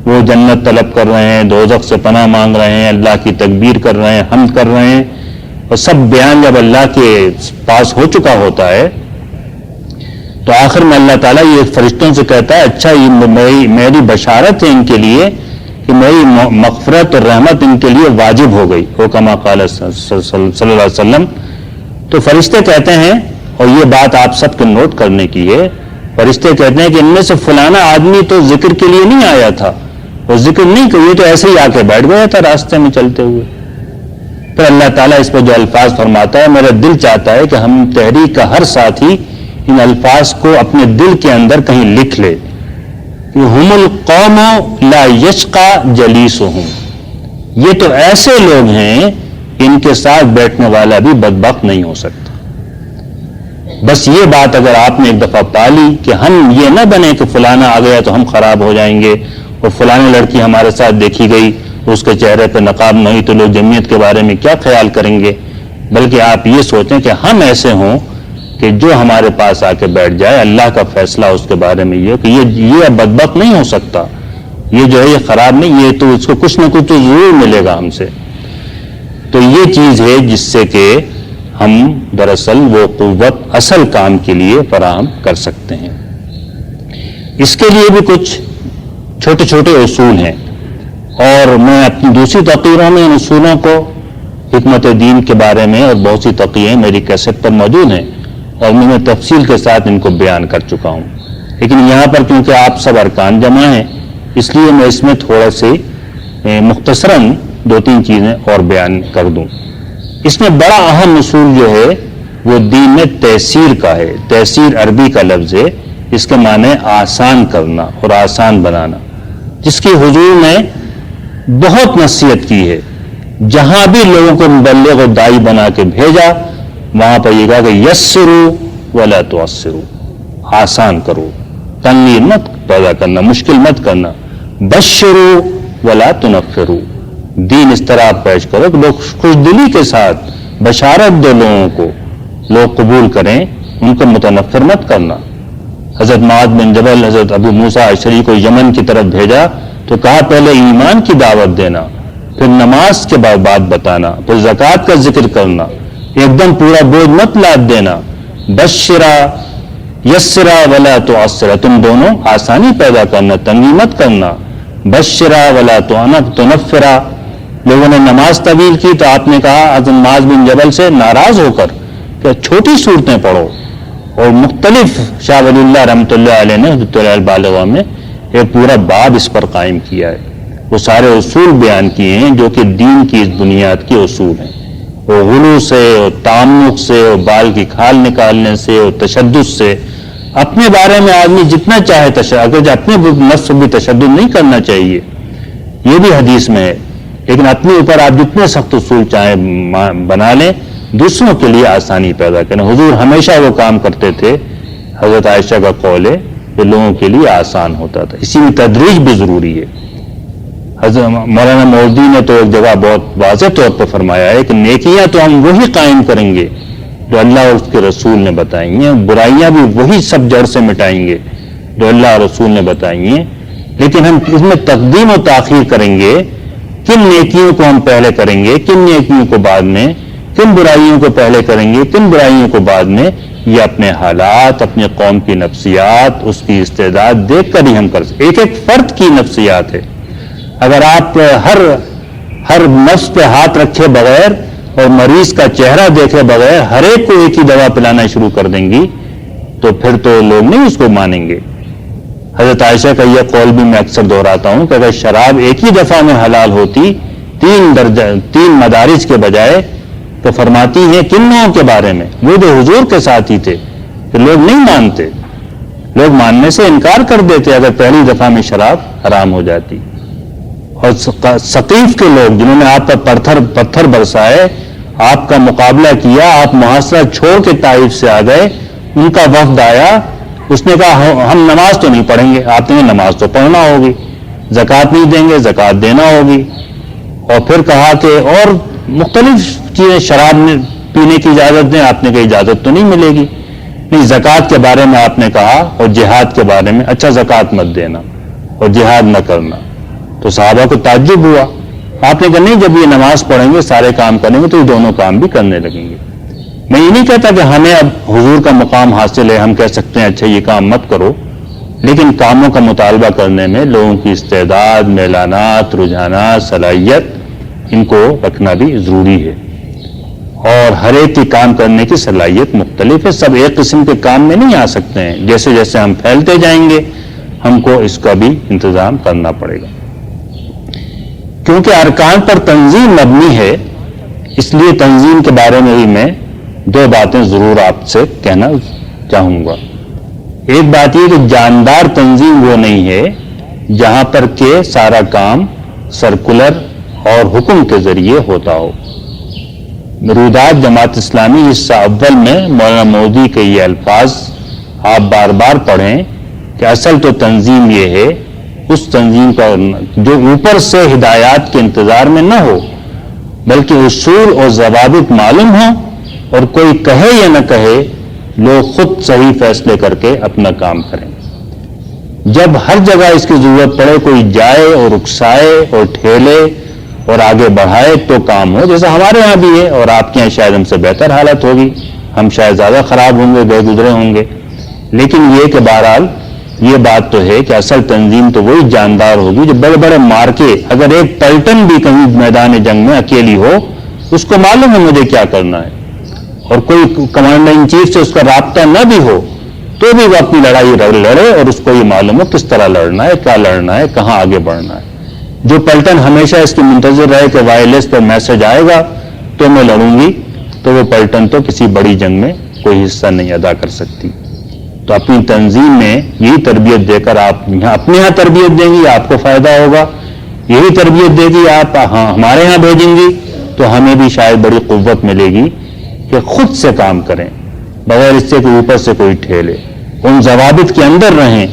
وہ جنت طلب کر رہے ہیں، دوزخ سے پناہ مانگ رہے ہیں، اللہ کی تکبیر کر رہے ہیں، حمد کر رہے ہیں، اور سب بیان جب اللہ کے پاس ہو چکا ہوتا ہے تو آخر میں اللہ تعالیٰ یہ فرشتوں سے کہتا ہے، اچھا یہ میری بشارت ہے ان کے لیے کہ میری مغفرت اور رحمت ان کے لیے واجب ہو گئی، وہ کما قال صلی اللہ علیہ وسلم. تو فرشتے کہتے ہیں، اور یہ بات آپ سب کو نوٹ کرنے کی ہے، فرشتے کہتے ہیں کہ ان میں سے فلانا آدمی تو ذکر کے لیے نہیں آیا تھا، وہ ذکر نہیں کہ یہ تو ایسے ہی آ کے بیٹھ گیا تھا راستے میں چلتے ہوئے. پھر اللہ تعالیٰ اس پہ جو الفاظ فرماتا ہے، میرا دل چاہتا ہے کہ ہم تحریک کا ہر ساتھی ان الفاظ کو اپنے دل کے اندر کہیں لکھ لے کہ ہم القوم لا یشقى جلیسہم، یہ تو ایسے لوگ ہیں ان کے ساتھ بیٹھنے والا بھی بدبخت نہیں ہو سکتا. بس یہ بات اگر آپ نے ایک دفعہ پالی کہ ہم یہ نہ بنے کہ فلانا آ گیا تو ہم خراب ہو جائیں گے، اور فلانی لڑکی ہمارے ساتھ دیکھی گئی اس کے چہرے پہ نقاب نہیں ہوئی تو لوگ جمعیت کے بارے میں کیا خیال کریں گے، بلکہ آپ یہ سوچیں کہ ہم ایسے ہوں کہ جو ہمارے پاس آ کے بیٹھ جائے اللہ کا فیصلہ اس کے بارے میں یہ کہ یہ بدبخت نہیں ہو سکتا، یہ جو ہے یہ خراب نہیں، یہ تو اس کو کچھ نہ کچھ تو ضرور ملے گا ہم سے. تو یہ چیز ہے جس سے کہ ہم دراصل وہ قوت اصل کام کے لیے فراہم کر سکتے ہیں. اس کے لیے بھی کچھ چھوٹے چھوٹے اصول ہیں، اور میں اپنی دوسری تقریروں میں ان اصولوں کو حکمت دین کے بارے میں اور بہت سی تقریریں میری کیسٹ پر موجود ہیں اور میں تفصیل کے ساتھ ان کو بیان کر چکا ہوں. لیکن یہاں پر کیونکہ آپ سب ارکان جمع ہیں اس لیے میں اس میں تھوڑا سی مختصراً 2-3 چیزیں اور بیان کر دوں. اس میں بڑا اہم اصول جو ہے وہ دین میں تیسیر کا ہے. تیسیر عربی کا لفظ ہے، اس کے معنی آسان کرنا اور آسان بنانا، جس کی حضور نے بہت نصیحت کی ہے. جہاں بھی لوگوں کو مبلغ و دائی بنا کے بھیجا وہاں پر یہ کہا کہ یسروا ولا تعسروا، آسان کرو، تنگی مت پیدا کرنا، مشکل مت کرنا. بشروا ولا تنفروا، دین اس طرح پیش کرو کہ لوگ خوش دلی کے ساتھ بشارت دو لوگوں کو، لوگ قبول کریں، ان کو متنفر مت کرنا. حضرت معاذ بن جبل حضرت ابو موسیٰ اشعری کو یمن کی طرف بھیجا تو کہا پہلے ایمان کی دعوت دینا، پھر نماز کے بعد بات بتانا، پھر زکوٰۃ کا ذکر کرنا، ایک دم پورا بوجھ مت لاد دینا. بشرا یسرا ولا تعسرا، تم دونوں آسانی پیدا کرنا، تنگی مت کرنا. بشرا ولا تنفرا، لوگوں نے نماز طویل کی تو آپ نے کہا حضرت معاذ بن جبل سے ناراض ہو کر کہ چھوٹی صورتیں پڑھو، اور مختلف شاہ ولی اللہ رحمۃ اللہ علیہ نے حجۃ البالغہ میں ایک پورا باب اس پر قائم کیا ہے. وہ سارے اصول بیان کیے ہیں جو کہ دین کی اس بنیاد کے اصول ہیں. وہ غلو سے اور تعمق سے اور بال کی کھال نکالنے سے اور تشدد سے، اپنے بارے میں آدمی جتنا چاہے اگر اپنے نفس بھی تشدد نہیں کرنا چاہیے، یہ بھی حدیث میں ہے، لیکن اپنے اوپر آپ جتنے سخت اصول چاہیں بنا لیں، دوسروں کے لیے آسانی پیدا کریں. حضور ہمیشہ وہ کام کرتے تھے، حضرت عائشہ کا قول ہے کہ لوگوں کے لیے آسان ہوتا تھا. اسی میں تدریج بھی ضروری ہے. حضرت مولانا مودودی نے تو ایک جگہ بہت واضح طور پر فرمایا ہے کہ نیکیاں تو ہم وہی قائم کریں گے جو اللہ اور اس کے رسول نے بتائی ہیں، برائیاں بھی وہی سب جڑ سے مٹائیں گے جو اللہ اور رسول نے بتائی ہیں، لیکن ہم اس میں تقدیم و تاخیر کریں گے. کن نیکیوں کو ہم پہلے کریں گے، کن نیکیوں کو بعد میں، کن برائیوں کو پہلے کریں گے، کن برائیوں کو بعد میں، یہ اپنے حالات، اپنے قوم کی نفسیات، اس کی استعداد دیکھ کر ہی ہم کر سکتے. ایک ایک فرد کی نفسیات ہے. اگر آپ ہر نفس پہ ہاتھ رکھے بغیر اور مریض کا چہرہ دیکھے بغیر ہر ایک کو ایک ہی دوا پلانا شروع کر دیں گی تو پھر تو لوگ نہیں اس کو مانیں گے. حضرت عائشہ کا یہ قول بھی میں اکثر دہراتا ہوں کہ اگر شراب ایک ہی دفعہ میں حلال ہوتی 3 مدارج کے بجائے، تو فرماتی ہیں کن لوگوں کے بارے میں، وہ جو حضور کے ساتھ ہی تھے، کہ لوگ نہیں مانتے، لوگ ماننے سے انکار کر دیتے اگر پہلی دفعہ میں شراب حرام ہو جاتی. اور ثقیف کے لوگ جنہوں نے آپ پر پتھر برسائے، آپ کا مقابلہ کیا، آپ محاصرہ چھوڑ کے طائف سے آ گئے، ان کا وفد آیا، اس نے کہا ہم نماز تو نہیں پڑھیں گے. آپ نے نماز تو پڑھنا ہوگی، زکوٰۃ نہیں دیں گے، زکوٰۃ دینا ہوگی. اور پھر کہا کہ اور مختلف چیزیں، شراب پینے کی اجازت دیں، آپ نے کہا اجازت تو نہیں ملے گی. نہیں، زکوٰۃ کے بارے میں آپ نے کہا، اور جہاد کے بارے میں، اچھا زکوٰۃ مت دینا اور جہاد نہ کرنا. تو صحابہ کو تعجب ہوا. آپ نے کہا نہیں، جب یہ نماز پڑھیں گے، سارے کام کریں گے تو یہ دونوں کام بھی کرنے لگیں گے. میں یہ نہیں کہتا کہ ہمیں اب حضور کا مقام حاصل ہے، ہم کہہ سکتے ہیں اچھا یہ کام مت کرو. لیکن کاموں کا مطالبہ کرنے میں لوگوں کی استعداد، میلانات، رجحانات، صلاحیت، ان کو رکھنا بھی ضروری ہے۔ اور ہر ایک کی کام کرنے کی صلاحیت مختلف ہے، سب ایک قسم کے کام میں نہیں آ سکتے ہیں۔ جیسے جیسے ہم پھیلتے جائیں گے ہم کو اس کا بھی انتظام کرنا پڑے گا۔ کیونکہ ارکان پر تنظیم مبنی ہے، اس لیے تنظیم کے بارے میں بھی میں دو باتیں ضرور آپ سے کہنا چاہوں گا۔ ایک بات یہ کہ جاندار تنظیم وہ نہیں ہے جہاں پر کہ سارا کام سرکولر اور حکم کے ذریعے ہوتا ہو۔ رودات جماعت اسلامی حصہ اول میں مولانا مودودی کے یہ الفاظ آپ بار بار پڑھیں کہ اصل تو تنظیم یہ ہے اس تنظیم کا جو اوپر سے ہدایات کے انتظار میں نہ ہو، بلکہ اصول اور ضوابط معلوم ہوں، اور کوئی کہے یا نہ کہے لوگ خود صحیح فیصلے کر کے اپنا کام کریں۔ جب ہر جگہ اس کی ضرورت پڑے کوئی جائے اور اکسائے اور ٹھیلے اور آگے بڑھائے تو کام ہو، جیسا ہمارے ہاں بھی ہے، اور آپ کے یہاں شاید ہم سے بہتر حالت ہوگی، ہم شاید زیادہ خراب ہوں گے، بے گزرے ہوں گے، لیکن یہ کہ بہرحال یہ بات تو ہے کہ اصل تنظیم تو وہی جاندار ہوگی جو بڑے بڑے مارکے، اگر ایک پلٹن بھی کہیں میدان جنگ میں اکیلی ہو، اس کو معلوم ہے مجھے کیا کرنا ہے، اور کوئی کمانڈر ان چیف سے اس کا رابطہ نہ بھی ہو تو بھی وہ اپنی لڑائی لڑے اور اس کو یہ معلوم ہو کس طرح لڑنا ہے، کیا لڑنا ہے، کہاں آگے بڑھنا ہے۔ جو پلٹن ہمیشہ اس کی منتظر رہے کہ وائرلیس پر میسج آئے گا تو میں لڑوں گی، تو وہ پلٹن تو کسی بڑی جنگ میں کوئی حصہ نہیں ادا کر سکتی۔ تو اپنی تنظیم میں یہی تربیت دے کر آپ اپنے یہاں تربیت دیں گی، آپ کو فائدہ ہوگا، یہی تربیت دے گی آپ ہمارے یہاں بھیجیں گی تو ہمیں بھی شاید بڑی قوت ملے گی کہ خود سے کام کریں بغیر اس سے کہ اوپر سے کوئی ٹھیلے، ان ضوابط کے اندر رہیں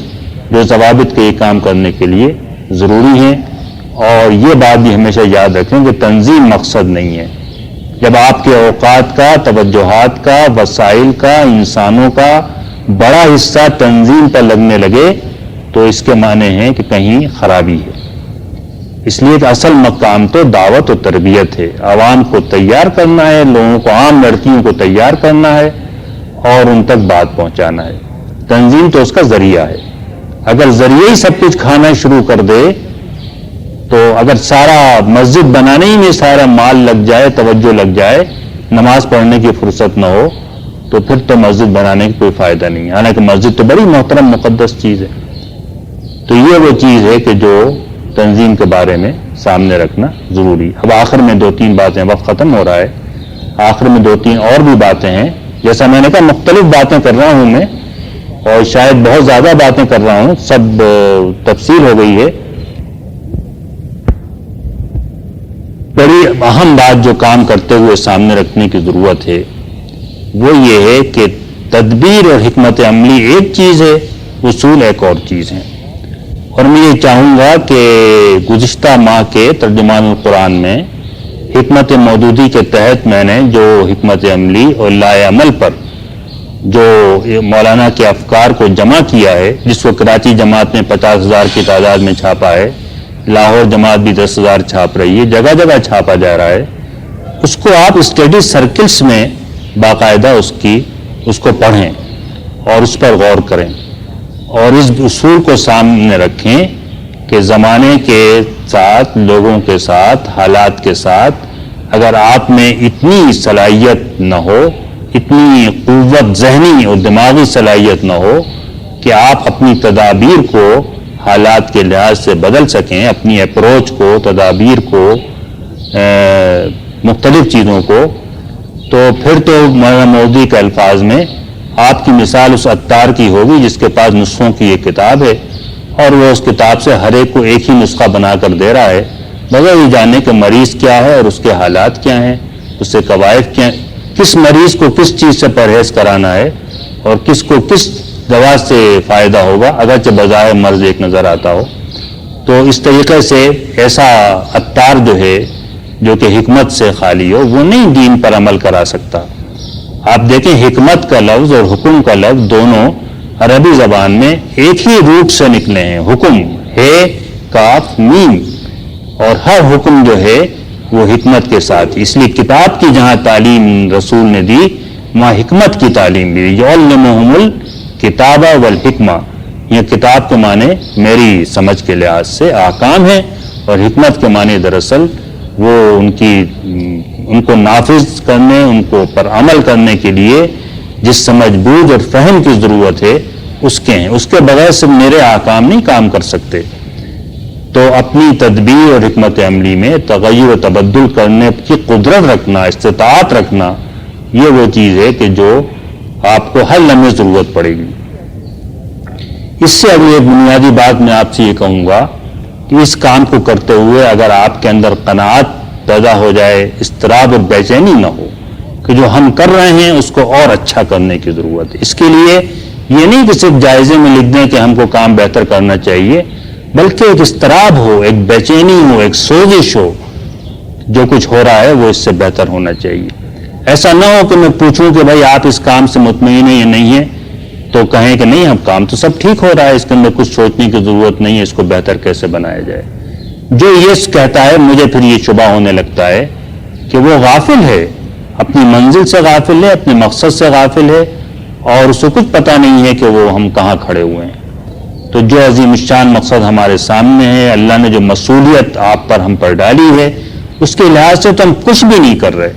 جو ضوابط کے یہ کام کرنے کے لیے ضروری ہیں۔ اور یہ بات بھی ہمیشہ یاد رکھیں کہ تنظیم مقصد نہیں ہے۔ جب آپ کے اوقات کا، توجہات کا، وسائل کا، انسانوں کا بڑا حصہ تنظیم پر لگنے لگے تو اس کے معنی ہے کہ کہیں خرابی ہے۔ اس لیے کہ اصل مقام تو دعوت و تربیت ہے، عوام کو تیار کرنا ہے، لوگوں کو، عام لڑکیوں کو تیار کرنا ہے اور ان تک بات پہنچانا ہے۔ تنظیم تو اس کا ذریعہ ہے۔ اگر ذریعہ ہی سب کچھ کھانا شروع کر دے تو اگر سارا مسجد بنانے ہی میں سارا مال لگ جائے، توجہ لگ جائے، نماز پڑھنے کی فرصت نہ ہو تو پھر تو مسجد بنانے کی کوئی فائدہ نہیں، حالانکہ مسجد تو بڑی محترم مقدس چیز ہے۔ تو یہ وہ چیز ہے کہ جو تنظیم کے بارے میں سامنے رکھنا ضروری۔ اب آخر میں دو تین باتیں، وقت ختم ہو رہا ہے، آخر میں دو تین اور بھی باتیں ہیں۔ جیسا میں نے کہا مختلف باتیں کر رہا ہوں میں، اور شاید بہت زیادہ باتیں کر رہا ہوں، سب تفصیل ہو گئی ہے۔ بڑی اہم بات جو کام کرتے ہوئے سامنے رکھنے کی ضرورت ہے وہ یہ ہے کہ تدبیر اور حکمت عملی ایک چیز ہے، اصول ایک اور چیز ہے۔ اور میں یہ چاہوں گا کہ گزشتہ ماہ کے ترجمان القرآن میں حکمت مودودی کے تحت میں نے جو حکمت عملی اور لائے عمل پر جو مولانا کے افکار کو جمع کیا ہے، جس کو کراچی جماعت نے 50,000 کی تعداد میں چھاپا ہے، لاہور جماعت بھی 10,000 چھاپ رہی ہے، جگہ جگہ چھاپا جا رہا ہے، اس کو آپ اسٹڈی سرکلز میں باقاعدہ اس کو پڑھیں اور اس پر غور کریں، اور اس اصول کو سامنے رکھیں کہ زمانے کے ساتھ، لوگوں کے ساتھ، حالات کے ساتھ اگر آپ میں اتنی صلاحیت نہ ہو، اتنی قوت ذہنی اور دماغی صلاحیت نہ ہو کہ آپ اپنی تدابیر کو حالات کے لحاظ سے بدل سکیں، اپنی اپروچ کو، تدابیر کو، مختلف چیزوں کو، تو پھر تو مولانا مودودی کے الفاظ میں آپ کی مثال اس عطار کی ہوگی جس کے پاس نسخوں کی یہ کتاب ہے اور وہ اس کتاب سے ہر ایک کو ایک ہی نسخہ بنا کر دے رہا ہے، بغیر یہ جاننے کہ مریض کیا ہے اور اس کے حالات کیا ہیں، اس سے قواعد کیا ہیں، کس مریض کو کس چیز سے پرہیز کرانا ہے اور کس کو کس دوا سے فائدہ ہوگا، اگرچہ بظاہر مرض ایک نظر آتا ہو۔ تو اس طریقے سے ایسا عطار جو ہے جو کہ حکمت سے خالی ہو، وہ نہیں دین پر عمل کرا سکتا۔ آپ دیکھیں حکمت کا لفظ اور حکم کا لفظ دونوں عربی زبان میں ایک ہی روٹ سے نکلے ہیں، حکم ہے کاف میم، اور ہر حکم جو ہے وہ حکمت کے ساتھ، اس لیے کتاب کی جہاں تعلیم رسول نے دی وہاں حکمت کی تعلیم دی، یعلمہم الکتاب والحکمہ، یہ کتاب کے معنی میری سمجھ کے لحاظ سے احکام ہیں، اور حکمت کے معنی دراصل وہ ان کو نافذ کرنے، ان کو پر عمل کرنے کے لیے جس سمجھ بوجھ اور فہم کی ضرورت ہے اس کے ہیں. اس کے بغیر صرف میرے احکام نہیں کام کر سکتے. تو اپنی تدبیر اور حکمت عملی میں تغیر و تبدل کرنے کی قدرت رکھنا، استطاعت رکھنا، یہ وہ چیز ہے کہ جو آپ کو ہر لمحے ضرورت پڑے گی. اس سے اگلی ایک بنیادی بات میں آپ سے یہ کہوں گا کہ اس کام کو کرتے ہوئے اگر آپ کے اندر قناعت پیدا ہو جائے، اضطراب اور بے چینی نہ ہو کہ جو ہم کر رہے ہیں اس کو اور اچھا کرنے کی ضرورت ہے. اس کے لیے یہ نہیں کہ صرف جائزے میں لکھ دیں کہ ہم کو کام بہتر کرنا چاہیے، بلکہ ایک اضطراب ہو، ایک بے چینی ہو، ایک سوزش ہو، جو کچھ ہو رہا ہے وہ اس سے بہتر ہونا چاہیے. ایسا نہ ہو کہ میں پوچھوں کہ بھائی آپ اس کام سے مطمئن ہیں یا نہیں ہیں، تو کہیں کہ نہیں ہم کام تو سب ٹھیک ہو رہا ہے، اس کے اندر کچھ سوچنے کی ضرورت نہیں ہے، اس کو بہتر کیسے بنایا جائے. جو یہ کہتا ہے مجھے پھر یہ شبہ ہونے لگتا ہے کہ وہ غافل ہے، اپنی منزل سے غافل ہے، اپنے مقصد سے غافل ہے، اور اس کو کچھ پتہ نہیں ہے کہ وہ ہم کہاں کھڑے ہوئے ہیں. تو جو عظیم الشان مقصد ہمارے سامنے ہے، اللہ نے جو مسئولیت آپ پر ہم پر ڈالی ہے، اس کے لحاظ سے تو ہم کچھ بھی نہیں کر رہے،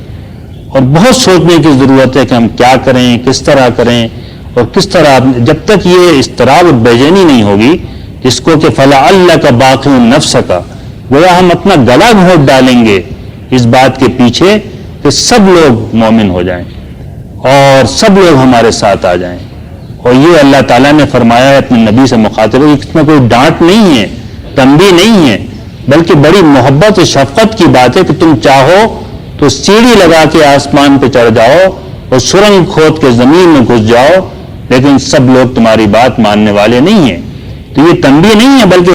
اور بہت سوچنے کی ضرورت ہے کہ ہم کیا کریں، کس طرح کریں، اور کس طرح. جب تک یہ اضطراب اور بے چینی نہیں ہوگی جس کو کہ فَلَعَلَّكَ بَاخِعٌ نَفْسَكَ، گویا ہم اپنا گلا گھونٹ ڈالیں گے اس بات کے پیچھے کہ سب لوگ مومن ہو جائیں اور سب لوگ ہمارے ساتھ آ جائیں. اور یہ اللہ تعالیٰ نے فرمایا ہے اپنے نبی سے مخاطب، اس میں کوئی ڈانٹ نہیں ہے، تنبیہ نہیں ہے، بلکہ بڑی محبت و شفقت کی بات ہے کہ تم چاہو تو سیڑھی لگا کے آسمان پہ چڑھ جاؤ اور سرنگ کھود کے زمین میں گھس جاؤ، لیکن سب لوگ تمہاری بات ماننے والے نہیں ہیں. تو یہ تنبیہ نہیں ہے بلکہ